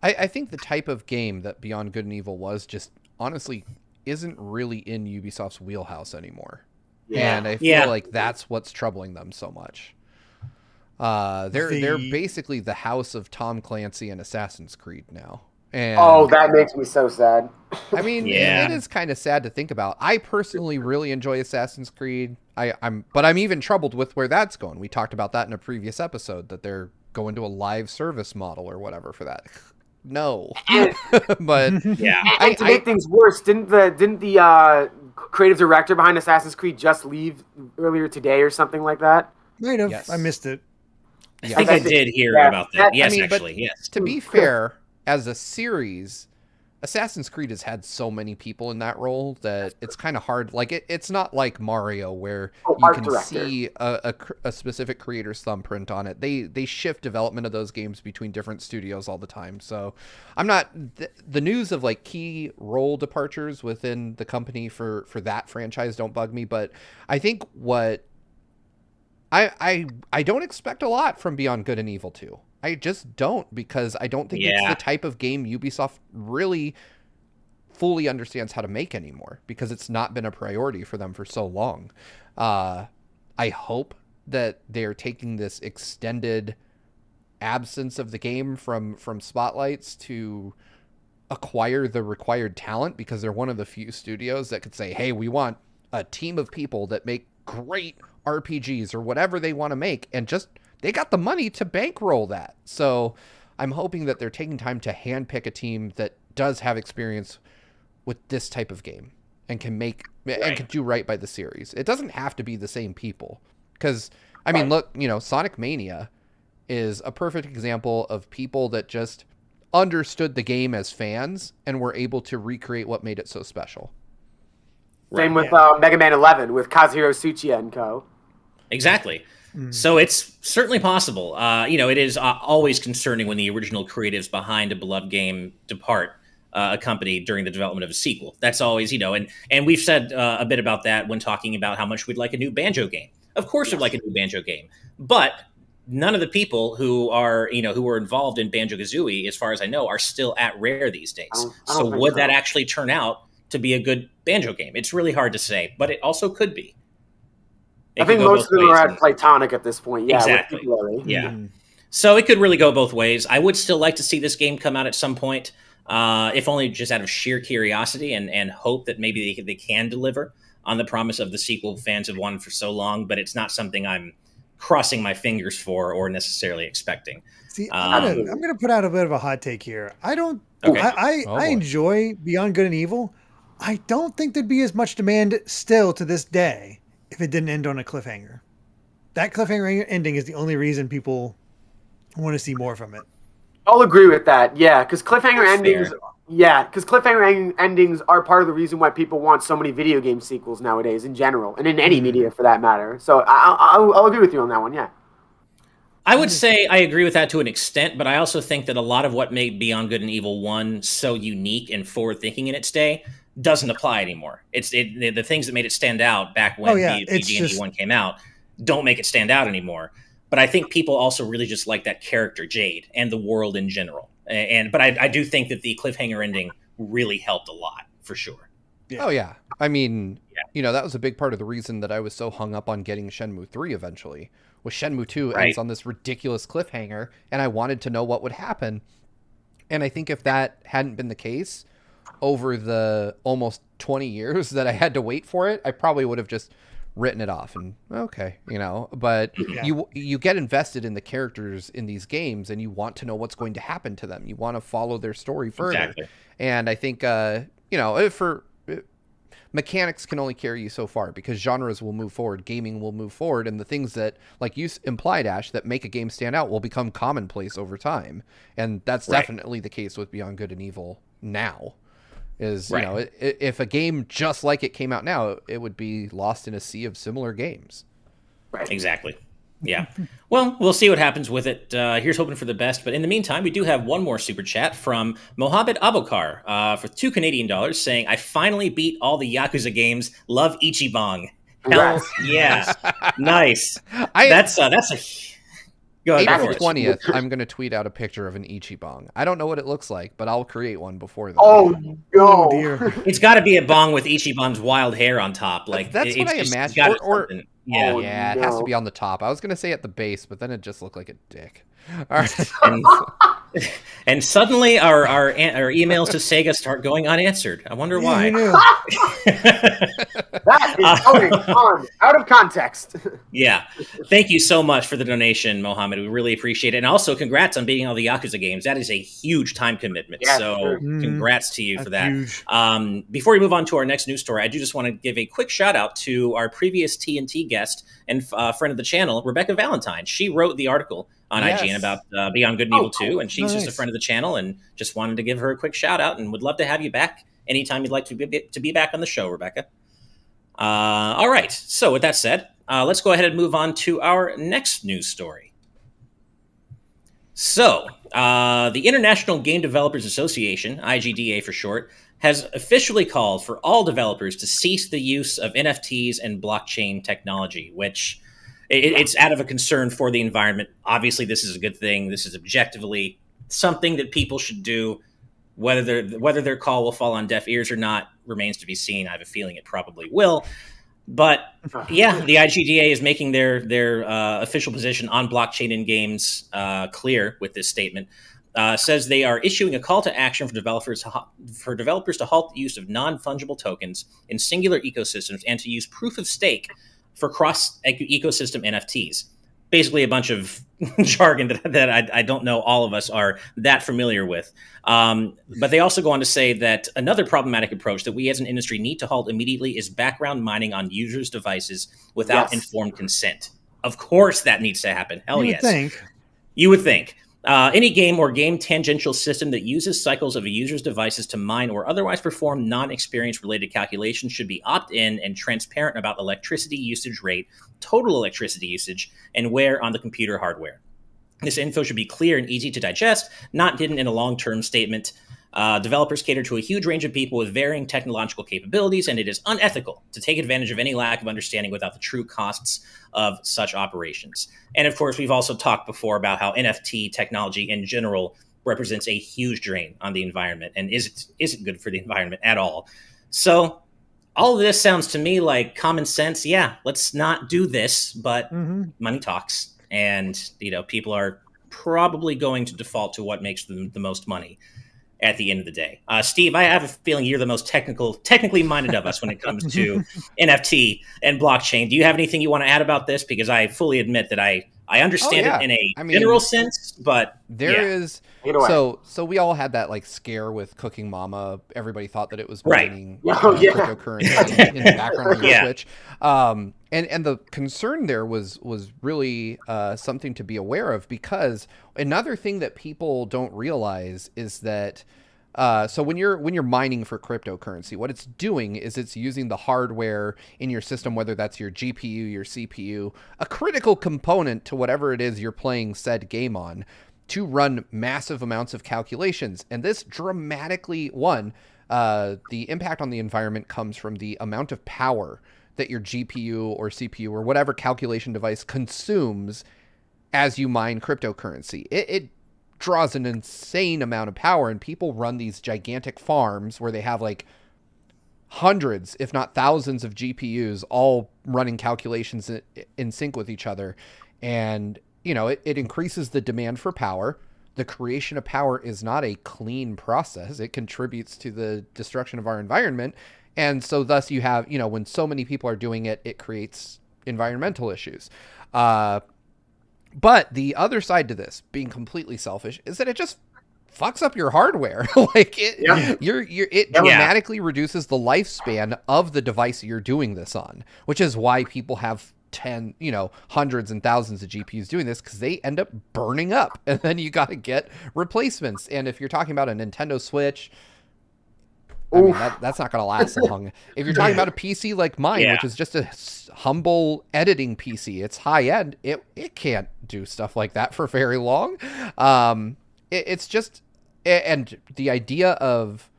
I think the type of game that Beyond Good and Evil was just honestly isn't really in Ubisoft's wheelhouse anymore. Yeah. And I feel like that's what's troubling them so much. They're basically the house of Tom Clancy and Assassin's Creed now. And
that makes me so sad.
I mean, it is kind of sad to think about. I personally really enjoy Assassin's Creed. But I'm even troubled with where that's going. We talked about that in a previous episode, that they're going to a live service model or whatever for that. No, but
and to make things worse, didn't the creative director behind Assassin's Creed just leave earlier today or something like that?
Might have. Yes. I missed it.
I think I did hear about that. Yes, actually, yes.
To be fair, as a series, Assassin's Creed has had so many people in that role that it's kind of hard. Like it's not like Mario where you can see a specific creator's thumbprint on it. They shift development of those games between different studios all the time. So I'm not the news of like key role departures within the company for that franchise don't bug me. But I think what I don't expect a lot from Beyond Good and Evil 2. I just don't, because I don't think it's the type of game Ubisoft really fully understands how to make anymore, because it's not been a priority for them for so long. I hope that they're taking this extended absence of the game from spotlights to acquire the required talent, because they're one of the few studios that could say, hey, we want a team of people that make great RPGs or whatever they want to make, and just they got the money to bankroll that. So I'm hoping that they're taking time to handpick a team that does have experience with this type of game and can make and can do right by the series. It doesn't have to be the same people, because I mean, look, Sonic Mania is a perfect example of people that just understood the game as fans and were able to recreate what made it so special.
Same with Mega Man 11 with Kazuhiro Tsuchiya and co.
Exactly. So it's certainly possible. It is always concerning when the original creatives behind a beloved game depart a company during the development of a sequel. That's always, and we've said a bit about that when talking about how much we'd like a new Banjo game. Of course, we'd like a new Banjo game, but none of the people who are, who were involved in Banjo-Kazooie, as far as I know, are still at Rare these days. So would that actually turn out to be a good Banjo game? It's really hard to say, but it also could be.
I think most of them are at Playtonic at this point. Yeah,
exactly. Yeah. So it could really go both ways. I would still like to see this game come out at some point, if only just out of sheer curiosity and hope that maybe they can deliver on the promise of the sequel fans have wanted for so long. But it's not something I'm crossing my fingers for or necessarily expecting.
See, I'm gonna put out a bit of a hot take here. I enjoy Beyond Good and Evil. I don't think there'd be as much demand still to this day if it didn't end on a cliffhanger. That cliffhanger ending is the only reason people want to see more from it.
I'll agree with that. Yeah, because cliffhanger endings. Fair. Yeah, because cliffhanger endings are part of the reason why people want so many video game sequels nowadays, in general, and in any media for that matter. So I'll agree with you on that one. Yeah.
I would say I agree with that to an extent, but I also think that a lot of what made Beyond Good and Evil 1 so unique and forward-thinking in its day doesn't apply anymore. The things that made it stand out back when BG&E 1 came out don't make it stand out anymore. But I think people also really just like that character, Jade, and the world in general. But I do think that the cliffhanger ending really helped a lot, for sure.
Yeah. Oh, yeah. I mean, that was a big part of the reason that I was so hung up on getting Shenmue 3 eventually. Was Shenmue 2 ends on this ridiculous cliffhanger, and I wanted to know what would happen. And I think if that hadn't been the case, over the almost 20 years that I had to wait for it, I probably would have just written it off and but you get invested in the characters in these games and you want to know what's going to happen to them. You want to follow their story further. Exactly. And I think, mechanics can only carry you so far, because genres will move forward, gaming will move forward, and the things that, like you implied, Ash, that make a game stand out will become commonplace over time. And that's definitely the case with Beyond Good and Evil now. If a game just like it came out now, it would be lost in a sea of similar games.
Right. Exactly. Yeah. Well, we'll see what happens with it. Here's hoping for the best. But in the meantime, we do have one more super chat from Mohammed Abokar for $2 Canadian saying, I finally beat all the Yakuza games. Love Ichibong. Hell yeah. Nice. That's a... Go ahead.
April 20th, I'm going to tweet out a picture of an Ichibong. I don't know what it looks like, but I'll create one before then.
Oh, no. Dear.
It's got to be a bong with Ichibong's wild hair on top. Like
that's what I imagine. Yeah, it has to be on the top. I was going to say at the base, but then it just looked like a dick. All right.
And suddenly our emails to Sega start going unanswered. I wonder why.
That is going on out of context.
Yeah. Thank you so much for the donation, Mohammed. We really appreciate it. And also congrats on beating all the Yakuza games. That is a huge time commitment. Yeah, so congrats to you for that. Before we move on to our next news story, I do just want to give a quick shout out to our previous TNT guest and friend of the channel, Rebecca Valentine. She wrote the article on IGN about Beyond Good and Evil 2, and she's just a friend of the channel, and just wanted to give her a quick shout out, and would love to have you back anytime you'd like to be back on the show, Rebecca. All right, so with that said, let's go ahead and move on to our next news story. So, the International Game Developers Association, IGDA for short, has officially called for all developers to cease the use of NFTs and blockchain technology, which... It's out of a concern for the environment. Obviously, this is a good thing. This is objectively something that people should do. Whether their call will fall on deaf ears or not remains to be seen. I have a feeling it probably will. But yeah, the IGDA is making their official position on blockchain in games clear with this statement. Says they are issuing a call to action for developers to halt the use of non-fungible tokens in singular ecosystems and to use proof of stake for cross-ecosystem NFTs. Basically a bunch of jargon that I don't know all of us are that familiar with. But they also go on to say that another problematic approach that we as an industry need to halt immediately is background mining on users' devices without informed consent. Of course that needs to happen. Hell yes. You would think. Any game or game tangential system that uses cycles of a user's devices to mine or otherwise perform non-experience related calculations should be opt-in and transparent about electricity usage rate, total electricity usage, and wear on the computer hardware. This info should be clear and easy to digest, not hidden in a long-term statement. Developers cater to a huge range of people with varying technological capabilities, and it is unethical to take advantage of any lack of understanding without the true costs of such operations. And of course, we've also talked before about how NFT technology in general represents a huge drain on the environment and isn't good for the environment at all. So all of this sounds to me like common sense. Yeah, let's not do this, but money talks. And, people are probably going to default to what makes them the most money at the end of the day. Steve, I have a feeling you're the most technically minded of us when it comes to NFT and blockchain. Do you have anything you want to add about this? Because I fully admit that I understand it in a general sense, but
there is. So we all had that scare with Cooking Mama. Everybody thought that it was mining cryptocurrency in the background of the Switch. And the concern there was really something to be aware of, because another thing that people don't realize is that so when you're mining for cryptocurrency, what it's doing is it's using the hardware in your system, whether that's your GPU, your CPU, a critical component to whatever it is you're playing said game on, to run massive amounts of calculations. And this dramatically, the impact on the environment comes from the amount of power that your GPU or CPU or whatever calculation device consumes as you mine cryptocurrency. It draws an insane amount of power, and people run these gigantic farms where they have hundreds, if not thousands of GPUs all running calculations in sync with each other. And, it increases the demand for power. The creation of power is not a clean process. It contributes to the destruction of our environment. And so thus you have, when so many people are doing it, it creates environmental issues. But the other side to this, being completely selfish, is that it just fucks up your hardware. It dramatically reduces the lifespan of the device you're doing this on, which is why people have hundreds and thousands of GPUs doing this, because they end up burning up, and then you got to get replacements. And if you're talking about a Nintendo Switch, I mean, that's not going to last long. If you're talking about a PC like mine, which is just a humble editing PC, it's high end. It can't do stuff like that for very long. It's just, and the idea of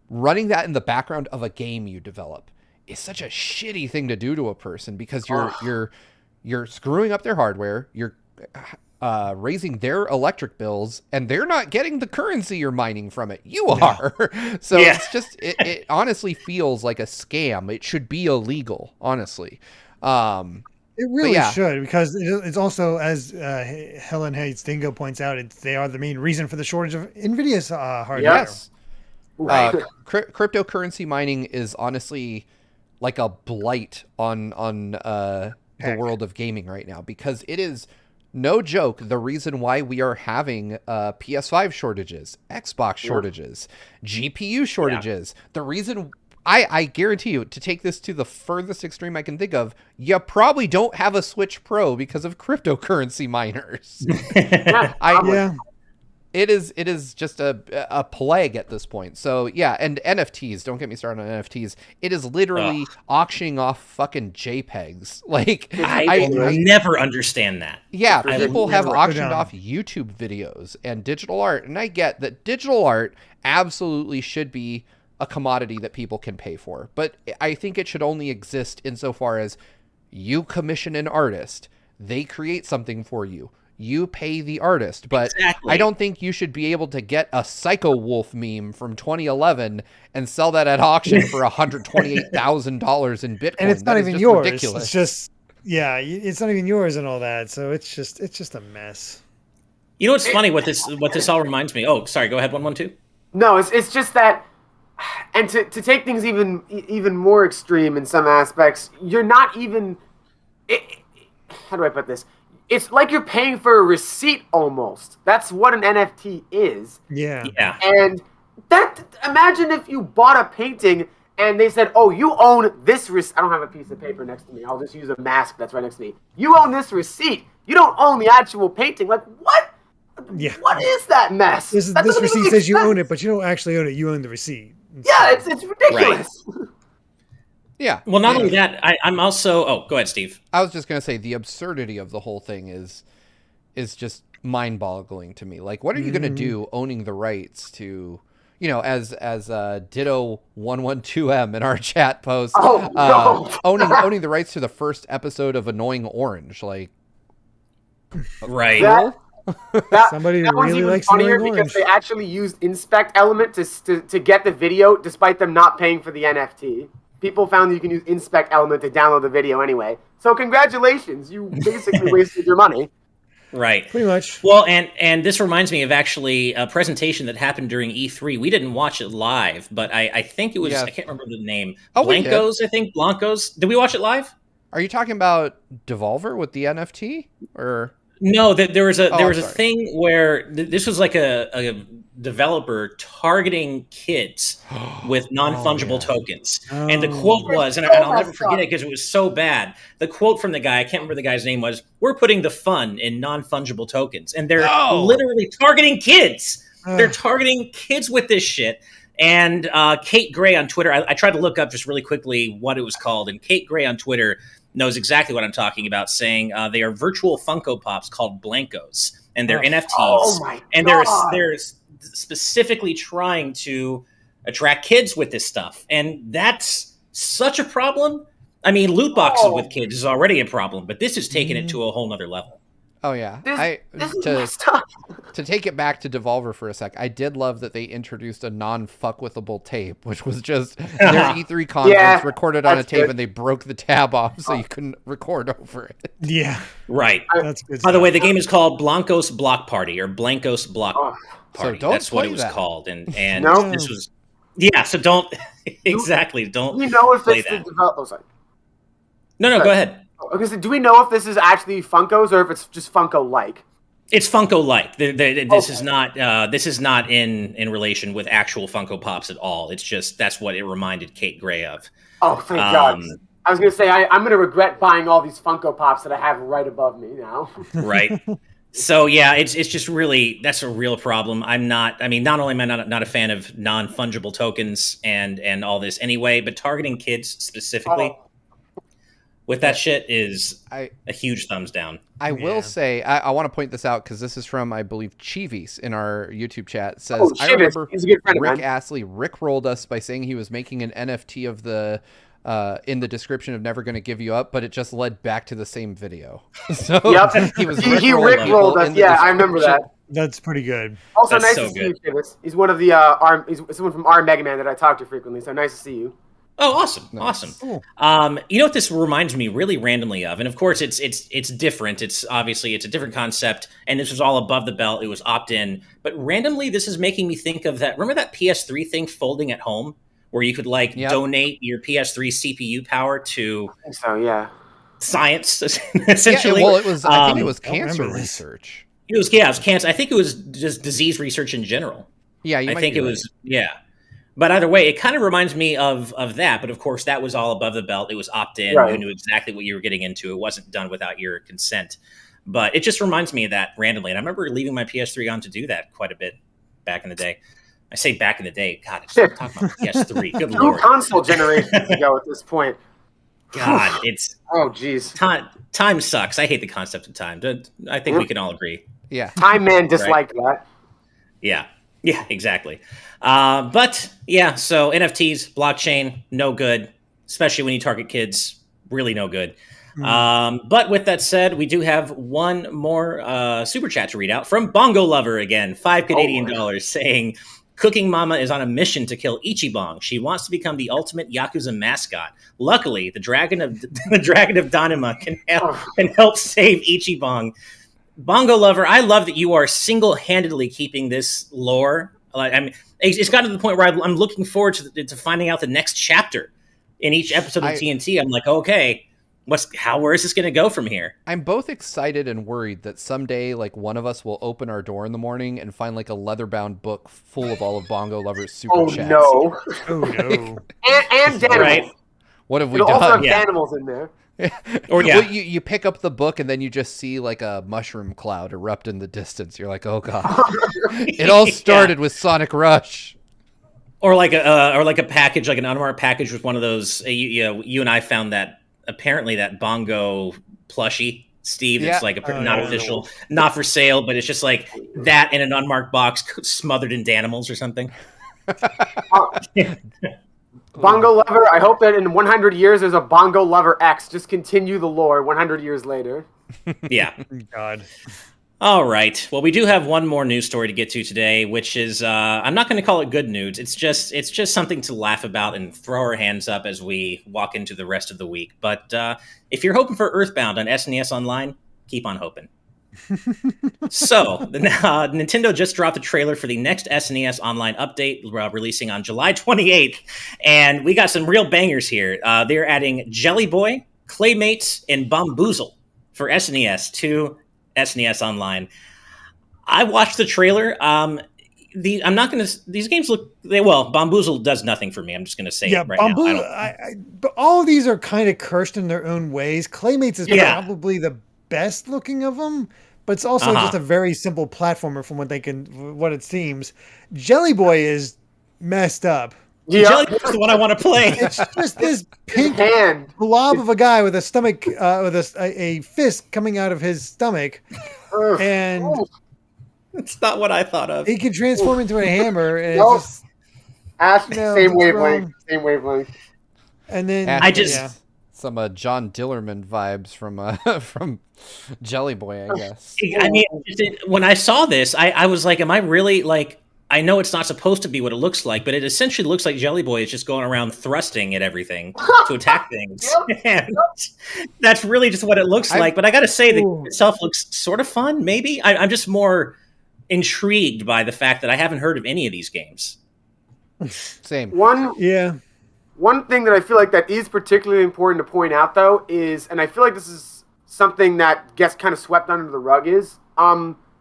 running that in the background of a game you develop is such a shitty thing to do to a person, because you're screwing up their hardware. You're raising their electric bills, and they're not getting the currency you're mining from it. You are. So it's just, it honestly feels like a scam. It should be illegal, honestly.
It really should, because it's also, as Helen Hayes Dingo points out, they are the main reason for the shortage of NVIDIA's hardware.
Yes. Cryptocurrency mining is honestly like a blight on the world of gaming right now, because it is, no joke, the reason why we are having PS5 shortages, Xbox shortages, GPU shortages. The reason, I guarantee you, to take this to the furthest extreme I can think of, you probably don't have a Switch Pro because of cryptocurrency miners. It is just a plague at this point. So yeah, and NFTs, don't get me started on NFTs. It is literally auctioning off fucking JPEGs. Like,
I never understand that.
Yeah, people have auctioned off YouTube videos and digital art, and I get that digital art absolutely should be a commodity that people can pay for. But I think it should only exist insofar as you commission an artist, they create something for you. You pay the artist, but I don't think you should be able to get a Psycho Wolf meme from 2011 and sell that at auction for $128,000 in Bitcoin.
And it's not even yours.
Ridiculous.
It's just, it's not even yours and all that. So it's just a mess.
You know what's funny? What this all reminds me. Oh, sorry. Go ahead. OneOneTwo.
No, it's just that, and to take things even more extreme in some aspects, you're not even. How do I put this? It's like you're paying for a receipt almost. That's what an NFT is.
Yeah.
And imagine if you bought a painting and they said, "Oh, you own this I don't have a piece of paper next to me. I'll just use a mask that's right next to me. You own this receipt. You don't own the actual painting." Like, what?
Yeah.
What is that mess?
This receipt says you own it, but you don't actually own it. You own the receipt.
Yeah, it's ridiculous.
Right.
Yeah.
Well, not only that, I'm also. Oh, go ahead, Steve.
I was just gonna say the absurdity of the whole thing is just mind-boggling to me. Like, what are you gonna do owning the rights to, as Ditto 112M in our chat post, owning the rights to the first episode of Annoying Orange, like,
right.
Somebody
that
really likes
funnier because they actually used inspect element to get the video, despite them not paying for the NFT. People found that you can use inspect element to download the video anyway. So congratulations, you basically wasted your money.
Right.
Pretty much.
Well, and this reminds me of actually a presentation that happened during E3. We didn't watch it live, but I think it was, I can't remember the name. Blancos, I think. Blancos. Did we watch it live?
Are you talking about Devolver with the NFT? Or
no, there was a thing where this was like a developer targeting kids with non-fungible tokens. And the quote was, and I'll never forget it because it was so bad. The quote from the guy, I can't remember the guy's name, was, "We're putting the fun in non-fungible tokens." And they're literally targeting kids. They're targeting kids with this shit. And Kate Gray on Twitter, I tried to look up just really quickly what it was called. And Kate Gray on Twitter knows exactly what I'm talking about, saying they are virtual Funko Pops called Blancos. And they're NFTs.
Oh my
and
God.
they're specifically trying to attract kids with this stuff. And that's such a problem. I mean, loot boxes with kids is already a problem, but this is taking it to a whole nother level.
Oh yeah.
This is messed up.
To take it back to Devolver for a sec, I did love that they introduced a non-fuckwithable tape, which was just their E3 conference recorded on a tape, and they broke the tab off so you couldn't record over it.
Yeah.
Right.
That's good.
By the way, the game is called Blancos Block Party, or Blancos Block Party.
So
that's what it was called. And this was so don't don't
we know if
play
it's
that.
the developer. Sorry.
No, go ahead.
Okay, so do we know if this is actually Funkos or if it's just Funko-like?
It's Funko-like. This is not in relation with actual Funko Pops at all. It's just that's what it reminded Kate Gray of.
Oh, thank God. I was going to say, I'm going to regret buying all these Funko Pops that I have right above me now.
Right. So yeah, it's just really, that's a real problem. Not only am I not a fan of non-fungible tokens and all this anyway, but targeting kids specifically with that shit is a huge thumbs down.
I will say, I want to point this out because this is from, I believe, Chivis in our YouTube chat. It says, I remember Rick Astley rickrolled us by saying he was making an NFT of the in the description of Never Gonna Give You Up, but it just led back to the same video. So
he rickrolled us. Yeah, I remember that.
That's pretty good.
Also, nice to see you, Chivis. He's one of the he's someone from our Mega Man that I talk to frequently. So nice to see you.
Oh, awesome. Nice. Awesome. Cool. You know what this reminds me really randomly of? And of course it's different. It's a different concept, and this was all above the belt. It was opt-in. But randomly this is making me think of that. Remember that PS3 thing folding at home where you could donate your PS3 CPU power to science essentially?
Yeah, well, it was I think it was cancer research.
It was cancer. I think it was just disease research in general.
Yeah, I think it was
But either way, it kind of reminds me of that. But of course, that was all above the belt. It was opt-in. Right. You knew exactly what you were getting into. It wasn't done without your consent. But it just reminds me of that randomly. And I remember leaving my PS3 on to do that quite a bit back in the day. I say back in the day. God, I'm talking about PS3. Good lord.
2 console generations ago at this point.
God, it's...
Oh, jeez.
Time sucks. I hate the concept of time. I think we can all agree.
Yeah.
Time Man disliked that.
Yeah. Yeah, exactly. But yeah, so NFTs, blockchain, no good, especially when you target kids, really no good. But with that said, we do have one more super chat to read out from Bongo Lover again, $5 Canadian saying, Cooking Mama is on a mission to kill Ichibong. She wants to become the ultimate Yakuza mascot. Luckily, the Dragon of Danima can help save Ichibong. Bongo Lover, I love that you are single-handedly keeping this lore. It's gotten to the point where I'm looking forward to finding out the next chapter in each episode of TNT. I'm like, okay, where is this going to go from here?
I'm both excited and worried that someday, one of us will open our door in the morning and find a leather-bound book full of all of Bongo Lover's super chats.
No.
Oh no!
and Danimals. Right?
What have we
done?
Also have
Danimals in there.
Or well, you pick up the book and then you just see a mushroom cloud erupt in the distance. You're like, oh god! It all started with Sonic Rush.
Or a package, an unmarked package with one of those. You and I found that apparently that Bongo plushie, Steve. It's not official, not for sale, but it's just that in an unmarked box, smothered in Danimals or something.
Bongo Lover, I hope that in 100 years there's a Bongo Lover X. Just continue the lore 100 years later.
Yeah.
God.
All right. Well, we do have one more news story to get to today, which is I'm not going to call it good news. It's just something to laugh about and throw our hands up as we walk into the rest of the week. But if you're hoping for EarthBound on SNES Online, keep on hoping. So, Nintendo just dropped a trailer for the next SNES Online update, releasing on July 28th, and we got some real bangers here. They're adding Jelly Boy, Claymates, and Bombuzal for SNES to SNES Online. I watched the trailer. These games look. Bombuzal does nothing for me. I'm just going to say it right now.
But all of these are kind of cursed in their own ways. Claymates is probably the best looking of them, but it's also just a very simple platformer from what it seems. Jelly Boy is messed up.
Yeah. Jelly Boy is the one I want to play.
It's just this pink blob of a guy with a stomach, with a fist coming out of his stomach, and
it's not what I thought of.
He can transform into a hammer, and
same wavelength.
And then
some John Dillerman vibes from Jelly Boy, I guess.
I mean, when I saw this, I was like, am I really I know it's not supposed to be what it looks like, but it essentially looks like Jelly Boy is just going around thrusting at everything to attack things. And that's really just what it looks like. But I got to say, the game itself looks sort of fun, maybe. I'm just more intrigued by the fact that I haven't heard of any of these games.
Same.
One thing that I feel like that is particularly important to point out, though, is, and I feel like this is something that gets kind of swept under the rug, is,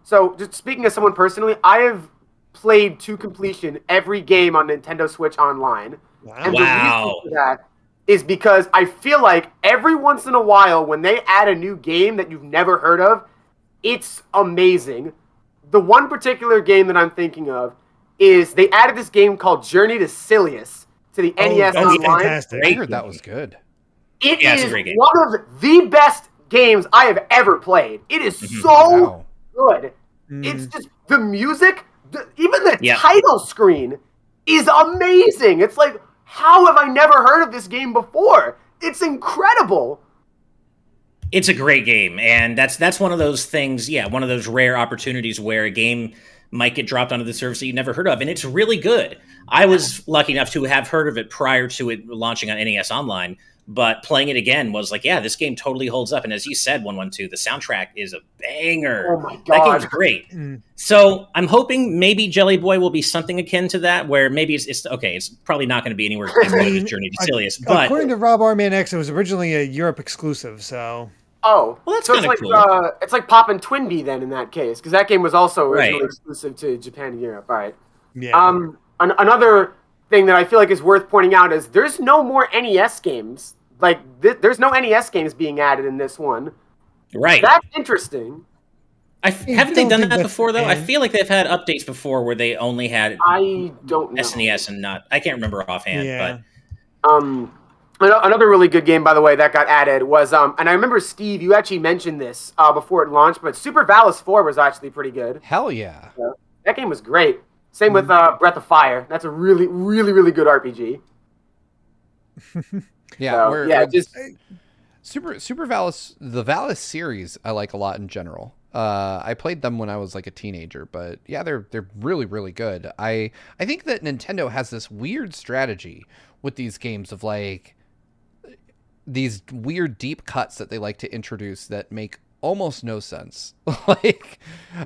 so just speaking as someone personally, I have played to completion every game on Nintendo Switch Online.
Wow.
And the reason for that is because I feel like every once in a while when they add a new game that you've never heard of, It's amazing. The one particular game that I'm thinking of is they added this game called Journey to Silius to the NES Online.
Fantastic.
I heard that was good.
It is one of the best games I have ever played. It is so good. It's just the music, even the title screen is amazing. It's like, how have I never heard of this game before? It's incredible.
It's a great game, and that's one of those things, one of those rare opportunities where a game might get dropped onto the service that you never heard of, and it's really good. I was lucky enough to have heard of it prior to it launching on NES Online, but playing it again was like, this game totally holds up. And as you said, OneOneTwo, the soundtrack is a banger.
Oh my God.
That game's great. So I'm hoping maybe Jelly Boy will be something akin to that, where maybe it's probably not going to be anywhere as good as Journey to Silius. But
according to Rob Arman X, it was originally a Europe exclusive, so...
Oh,
well, that's kind of
cool. It's like Poppin' Twinbee then in that case, because that game was also originally exclusive to Japan and Europe. All right.
Yeah.
Another thing that I feel like is worth pointing out is there's no more NES games. Like, there's no NES games being added in this one.
Right.
That's interesting.
Haven't they done that before, though? I feel like they've had updates before where they only had
I don't know.
SNES and not... I can't remember offhand,
but... Another really good game, by the way, that got added was... and I remember, Steve, you actually mentioned this before it launched, but Super Valis 4 was actually pretty good.
Hell yeah.
That game was great. Same with Breath of Fire. That's a really, really, really good RPG.
Super Valis, the Valis series, I like a lot in general. I played them when I was like a teenager, but they're really, really good. I think that Nintendo has this weird strategy with these games of like these weird deep cuts that they like to introduce that make almost no sense. Like,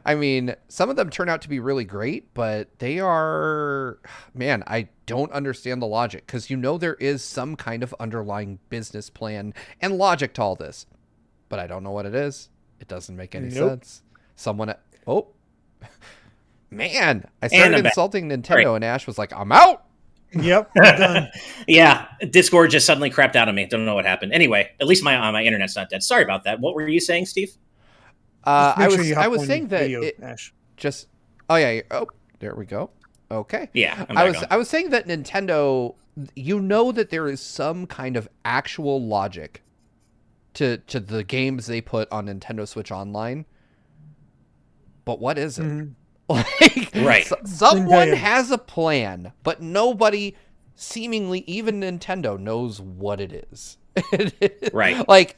I mean, some of them turn out to be really great, but they are, man, I don't understand the logic, because there is some kind of underlying business plan and logic to all this, but I don't know what it is. It doesn't make any sense. Man, I started insulting Nintendo and Ash was like, I'm out.
Yep, done.
Discord just suddenly crapped out on me. Don't know what happened. Anyway, at least my internet's not dead. Sorry about that. What were you saying, Steve?
I was saying that Ash. Just there we go. Okay.
Yeah,
I was saying that Nintendo, that there is some kind of actual logic to the games they put on Nintendo Switch Online, but what is it? Someone has a plan, but nobody, seemingly even Nintendo, knows what it is.
Right.
Like,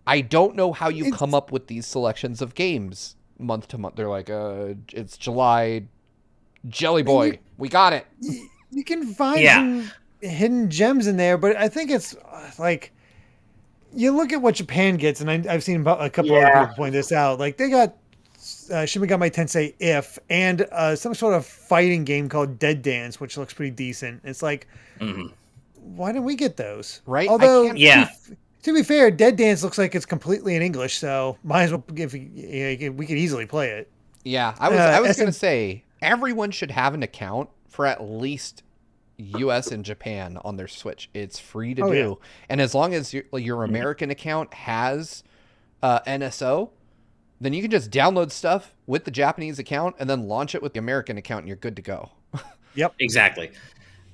I don't know how you come up with these selections of games month to month. They're like, it's July, Jelly Boy, we got it.
You can find some hidden gems in there, but I think it's like, you look at what Japan gets, and I've seen a couple other people point this out. Like, they got Shin Megami Tensei If, and some sort of fighting game called Dead Dance, which looks pretty decent. It's like, why didn't we get those?
Right?
Although, to be fair, Dead Dance looks like it's completely in English, so might as well, we could easily play it.
Yeah, I was going to say, everyone should have an account for at least US and Japan on their Switch. It's free to do. Yeah. And as long as your American account has NSO, then you can just download stuff with the Japanese account and then launch it with the American account, and you're good to go.
Yep.
Exactly.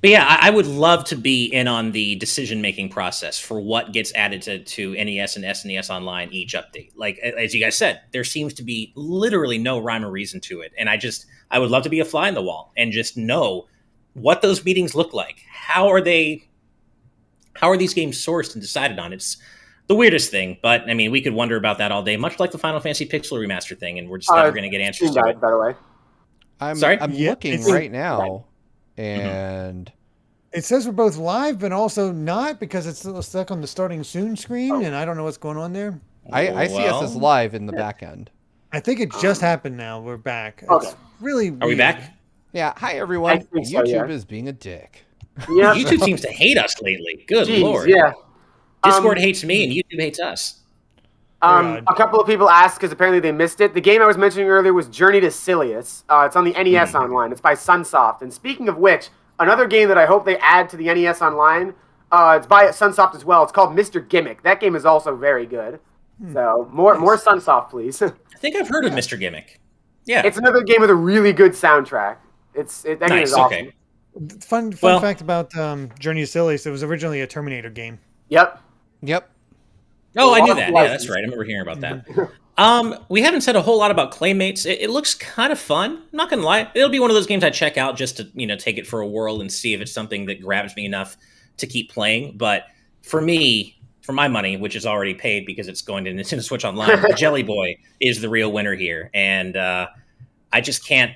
But I would love to be in on the decision-making process for what gets added to NES and SNES Online each update. Like, as you guys said, there seems to be literally no rhyme or reason to it. And I would love to be a fly in the wall and just know what those meetings look like. How are these games sourced and decided on? It's the weirdest thing, but I mean, we could wonder about that all day, much like the Final Fantasy Pixel Remaster thing, and we're just never going to get answers to it.
By the way,
I'm looking right now, and
it says we're both live, but also not, because it's still stuck on the starting soon screen, and I don't know what's going on there.
I see us as live in the back end.
I think it just happened now. We're back. It's really weird.
Are we back?
Yeah. Hi, everyone. YouTube is being a dick.
Yeah.
YouTube seems to hate us lately. Good Lord.
Yeah.
Discord hates me and YouTube hates us.
A couple of people asked because apparently they missed it. The game I was mentioning earlier was Journey to Silius. It's on the NES Online. It's by Sunsoft. And speaking of which, another game that I hope they add to the NES Online, it's by Sunsoft as well. It's called Mr. Gimmick. That game is also very good. So more Sunsoft, please.
I think I've heard of Mr. Gimmick. Yeah,
it's another game with a really good soundtrack. That game is awesome.
Okay. Fun fact about Journey to Silius, it was originally a Terminator game.
Yep.
Oh, I knew that. Yeah, that's right. I remember hearing about that. We haven't said a whole lot about Claymates. It looks kind of fun. I'm not gonna lie. It'll be one of those games I check out just to take it for a whirl and see if it's something that grabs me enough to keep playing. But for me, for my money, which is already paid because it's going to Nintendo Switch Online, Jelly Boy is the real winner here, and I just can't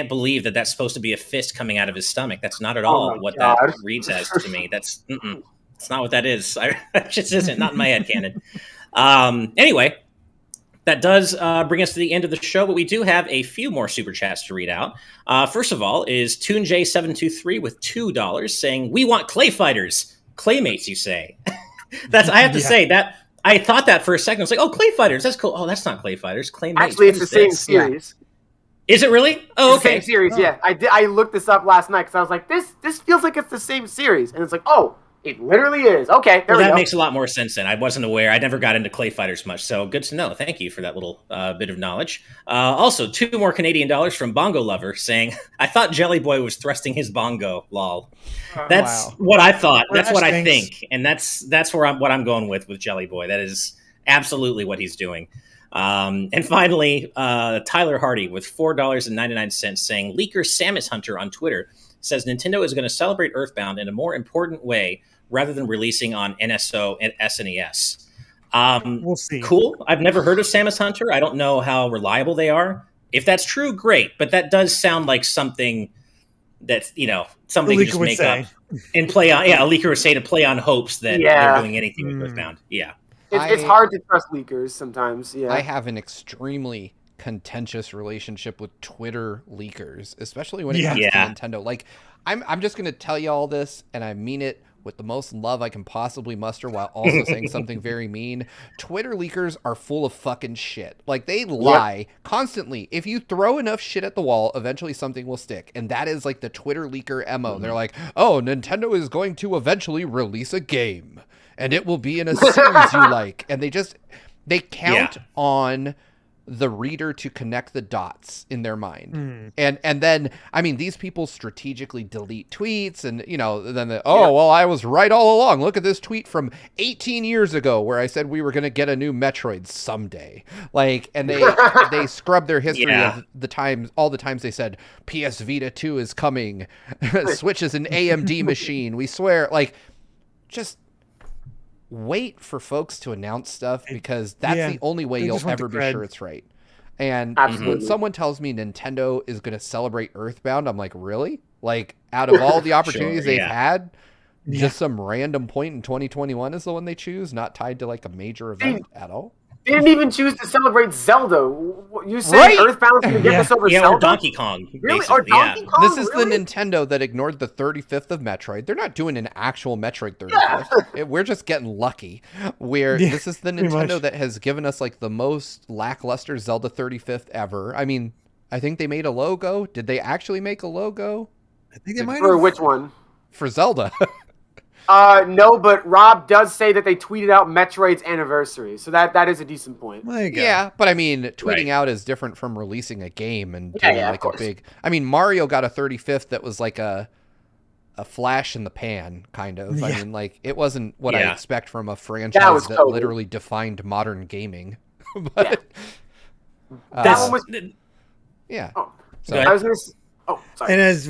believe that that's supposed to be a fist coming out of his stomach. That's not at all what that reads as to me. That's it's not what that is. It just isn't. Not in my head canon. Anyway, that does bring us to the end of the show, but we do have a few more super chats to read out. First of all is ToonJ723 with $2 saying, "We want Clay Fighters. Claymates, you say?" I have to say that I thought that for a second. I was like, "Oh, Clay Fighters. That's cool." Oh, that's not Clay Fighters. Claymates.
Actually, it's the same series.
Yeah. Is it really? Oh, okay.
Same series, yeah. I looked this up last night because I was like, this feels like it's the same series, and it's like, oh, it literally is. Okay, there we go.
That makes a lot more sense then. I wasn't aware. I never got into Clay Fighters much, so good to know. Thank you for that little bit of knowledge. Also, 2 more Canadian dollars from Bongo Lover saying, "I thought Jelly Boy was thrusting his bongo. Lol." That's what I thought. That's what I think, and that's what I'm going with Jelly Boy. That is absolutely what he's doing. And finally, Tyler Hardy with $4.99 saying, "Leaker Samus Hunter on Twitter says Nintendo is going to celebrate EarthBound in a more important way rather than releasing on NSO and SNES."
We'll see.
Cool. I've never heard of Samus Hunter. I don't know how reliable they are. If that's true, great. But that does sound like something that's, something to just make up and play on. Yeah, a leaker would say to play on hopes that they're doing anything with EarthBound. Yeah.
It's hard to trust leakers sometimes. Yeah,
I have an extremely contentious relationship with Twitter leakers, especially when it comes to Nintendo. Like, I'm just going to tell you all this, and I mean it with the most love I can possibly muster while also saying something very mean. Twitter leakers are full of fucking shit. Like, they lie constantly. If you throw enough shit at the wall, eventually something will stick. And that is like the Twitter leaker MO. They're like, oh, Nintendo is going to eventually release a game, and it will be in a series you like. And they count on the reader to connect the dots in their mind. And then, I mean, these people strategically delete tweets and, then I was right all along. Look at this tweet from 18 years ago where I said we were going to get a new Metroid someday. Like, and they scrub their history of all the times they said PS Vita 2 is coming. Switch is an AMD machine. We swear, like, just wait for folks to announce stuff, because that's the only way you'll ever be sure it's right. And when someone tells me Nintendo is going to celebrate EarthBound, I'm like, really? Like, out of all the opportunities they've had, just some random point in 2021 is the one they choose, not tied to like a major event at all?
They didn't even choose to celebrate Zelda. You say EarthBound's going to get us over Zelda?
Or Donkey Kong.
Really? Or Donkey Kong?
This is the Nintendo that ignored the 35th of Metroid. They're not doing an actual Metroid 35th. We're just getting lucky. This is the Nintendo that has given us like the most lackluster Zelda 35th ever. I mean, I think they made a logo. Did they actually make a logo?
I think they might have.
For which one?
For Zelda.
No, but Rob does say that they tweeted out Metroid's anniversary, so that is a decent point.
Yeah, but I mean, tweeting out is different from releasing a game and doing like a big. I mean, Mario got a 35th that was like a flash in the pan, kind of. I mean, like, it wasn't what I expect from a franchise that literally defined modern gaming. But
that one was.
Oh,
so I was gonna. Oh, sorry.
And as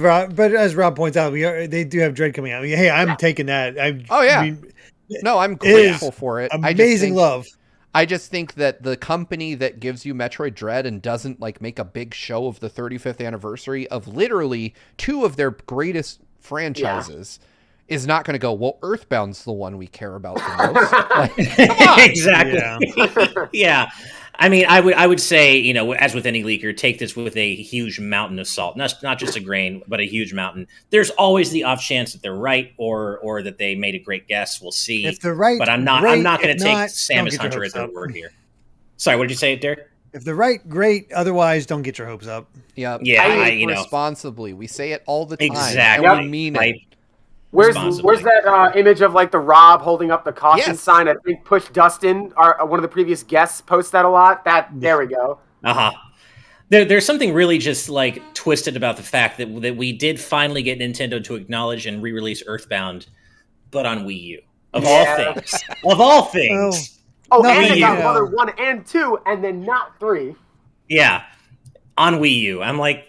Rob points out, they do have Dread coming out. Hey, I'm taking that.
I'm grateful for it.
Amazing love.
I just think that the company that gives you Metroid Dread and doesn't like make a big show of the 35th anniversary of literally 2 of their greatest franchises is not going to go, well, EarthBound's the one we care about the most. Like, come on.
Exactly. Yeah. I mean, I would say, as with any leaker, take this with a huge mountain of salt. Not just a grain, but a huge mountain. There's always the off chance that they're right or that they made a great guess. We'll see.
If they're right,
but I'm not going to take Samus Hunter at their word here. Sorry, what did you say, Derek?
If they're right, great. Otherwise, don't get your hopes up.
Yeah. Responsibly. We say it all the time.
Exactly.
And we mean it.
Where's that image of like the Rob holding up the caution sign? I think Push Dustin, one of the previous guests, posts that a lot. There we go.
There's something really just like twisted about the fact that we did finally get Nintendo to acknowledge and re-release EarthBound, but on Wii U of all things. Of all things.
And they got Mother 1 and 2, and then not 3.
Yeah. On Wii U. I'm like,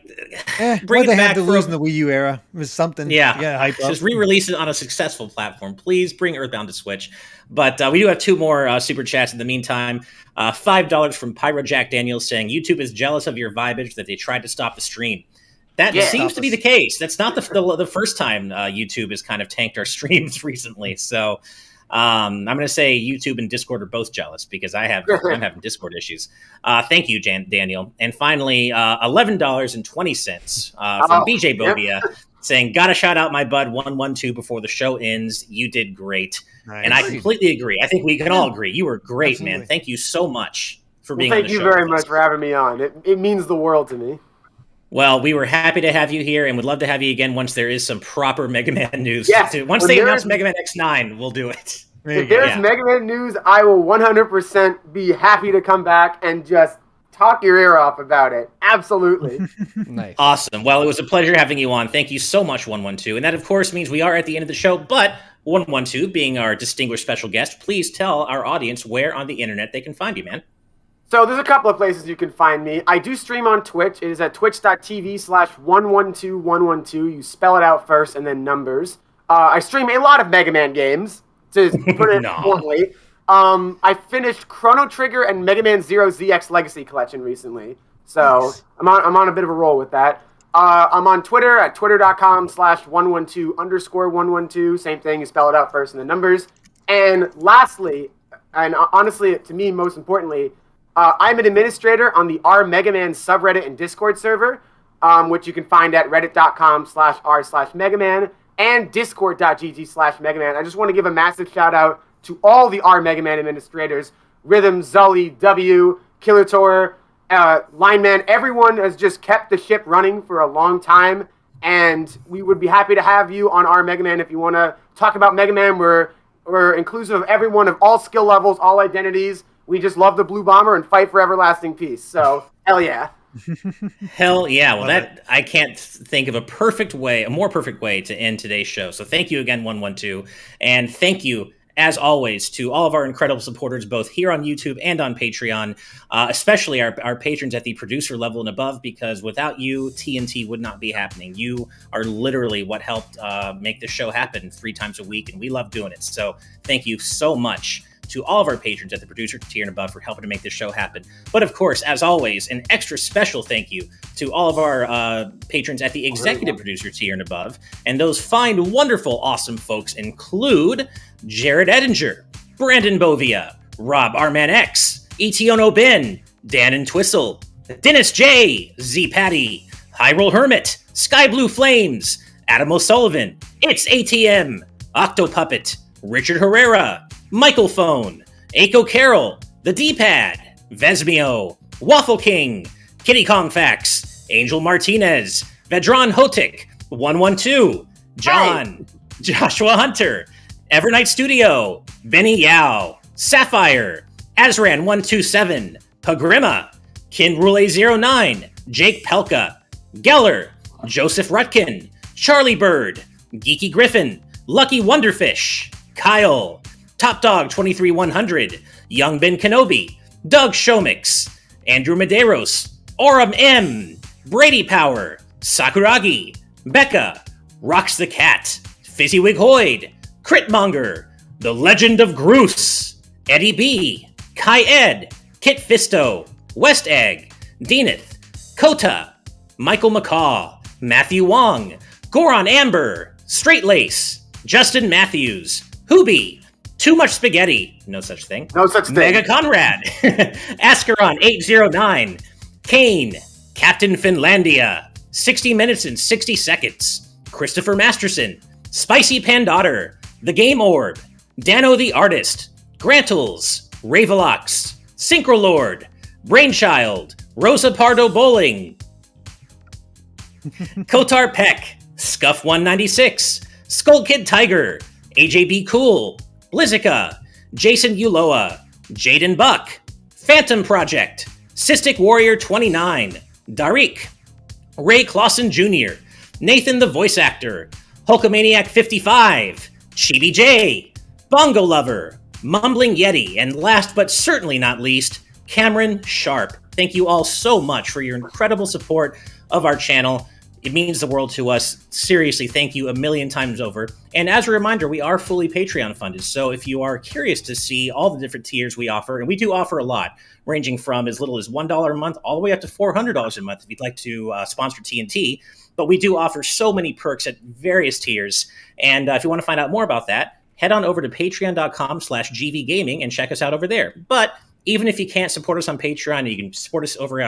bring it back. Had to lose in the Wii U era. It was something.
Yeah. Just re-release it on a successful platform. Please bring EarthBound to Switch. But we do have 2 more super chats in the meantime. $5 from Pyro Jack Daniels saying, YouTube is jealous of your vibage that they tried to stop the stream. That seems to be the case. That's not the first time YouTube has kind of tanked our streams recently. So I'm going to say YouTube and Discord are both jealous because I'm having Discord issues. Thank you, Daniel. And finally, $11.20 from BJ Bobia saying, gotta shout out my bud OneOneTwo before the show ends. You did great. Nice. And I completely agree. I think we can all agree. You were great, Absolutely. Man. Thank you so much for being on the show.
Thank you very much for having me on. It means the world to me.
Well, we were happy to have you here and would love to have you again once there is some proper Mega Man news.
Yes.
Once they announce Mega Man X9, we'll do it.
If there's Mega Man news, I will 100% be happy to come back and just talk your ear off about it. Absolutely.
Nice.
Awesome. Well, it was a pleasure having you on. Thank you so much, OneOneTwo. And that, of course, means we are at the end of the show. But OneOneTwo, being our distinguished special guest, please tell our audience where on the internet they can find you, man.
So there's a couple of places you can find me. I do stream on Twitch. It is at twitch.tv/OneOneTwo112. You spell it out first and then numbers. I stream a lot of Mega Man games, to put it bluntly. I finished Chrono Trigger and Mega Man Zero ZX Legacy Collection recently. So nice. I'm on a bit of a roll with that. I'm on Twitter at twitter.com/112_112. Same thing, you spell it out first and the numbers. And lastly, and honestly, to me, most importantly, I'm an administrator on the Mega Man subreddit and Discord server, which you can find at reddit.com/r/Megaman and discord.gg/Megaman. I just want to give a massive shout out to all the Mega Man administrators, Rhythm, Zully, W, Killer Tor, Lineman. Everyone has just kept the ship running for a long time, and we would be happy to have you on Mega Man if you want to talk about Mega Man. We're inclusive of everyone of all skill levels, all identities. We just love the Blue Bomber and fight for everlasting peace. So, hell yeah.
Hell yeah. Well, I can't think of a more perfect way to end today's show. So thank you again, OneOneTwo. And thank you, as always, to all of our incredible supporters, both here on YouTube and on Patreon, especially our patrons at the producer level and above, because without you, TNT would not be happening. You are literally what helped make the show happen 3 times a week, and we love doing it. So thank you so much to all of our patrons at the producer tier and above for helping to make this show happen. But of course, as always, an extra special thank you to all of our patrons at the executive producer tier and above. And those fine, wonderful, awesome folks include Jared Edinger, Brandon Bovia, Rob Arman X, Etiono Ben, Dan and Twistle, Dennis J, Z Patty, Hyrule Hermit, Sky Blue Flames, Adam O'Sullivan, It's ATM, Octopuppet, Richard Herrera, Michael Phone, Aiko Carroll, The D-Pad, Vesmio, Waffle King, Kitty Kong Fax, Angel Martinez, Vedran Hotik, OneOneTwo, John, Joshua Hunter, Evernight Studio, Benny Yao, Sapphire, Azran127, Pagrima, Kinrule09, Jake Pelka, Geller, Joseph Rutkin, Charlie Bird, Geeky Griffin, Lucky Wonderfish, Kyle, Top Dog 23100, Young Ben Kenobi, Doug Shomix, Andrew Medeiros, Aurum M, Brady Power, Sakuragi, Becca, Rocks the Cat, Fizzywig Hoyd, Critmonger, The Legend of Groose, Eddie B, Kai Ed, Kit Fisto, West Egg, Deaneth, Kota, Michael McCaw, Matthew Wong, Goron Amber, Straight Lace, Justin Matthews, Hoobie, Too Much Spaghetti, no such thing.
No such thing.
Mega Conrad, Ascaron 809, Kane, Captain Finlandia, 60 Minutes and 60 Seconds, Christopher Masterson, Spicy Pandotter, The Game Orb, Dano the Artist, Grantles, Ravelox, Synchrolord, Brainchild, Rosa Pardo Bowling, Kotar Peck, Scuff 196, Skull Kid Tiger, AJB Cool, Blizzica, Jason Uloa, Jaden Buck, Phantom Project, Cystic Warrior 29, Darik, Ray Clausen Jr., Nathan the Voice Actor, Hulkamaniac 55, Chibi J, Bongo Lover, Mumbling Yeti, and last but certainly not least, Cameron Sharp. Thank you all so much for your incredible support of our channel. It means the world to us. Seriously, thank you a million times over. And as a reminder, we are fully Patreon funded. So if you are curious to see all the different tiers we offer, and we do offer a lot, ranging from as little as $1 a month all the way up to $400 a month if you'd like to sponsor TNT. But we do offer so many perks at various tiers. And if you want to find out more about that, head on over to patreon.com/gvgaming and check us out over there. But even if you can't support us on Patreon, you can support us over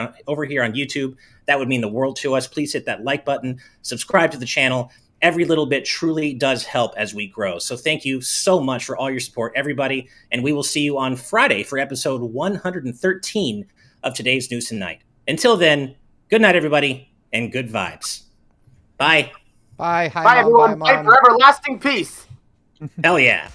here on YouTube. That would mean the world to us. Please hit that like button, subscribe to the channel. Every little bit truly does help as we grow. So thank you so much for all your support, everybody. And we will see you on Friday for episode 113 of today's News and Night. Until then, good night, everybody, and good vibes. Bye.
Bye. Hi,
bye,
Mom.
everyone.
Bye, Mom.
Bye for everlasting peace.
Hell yeah.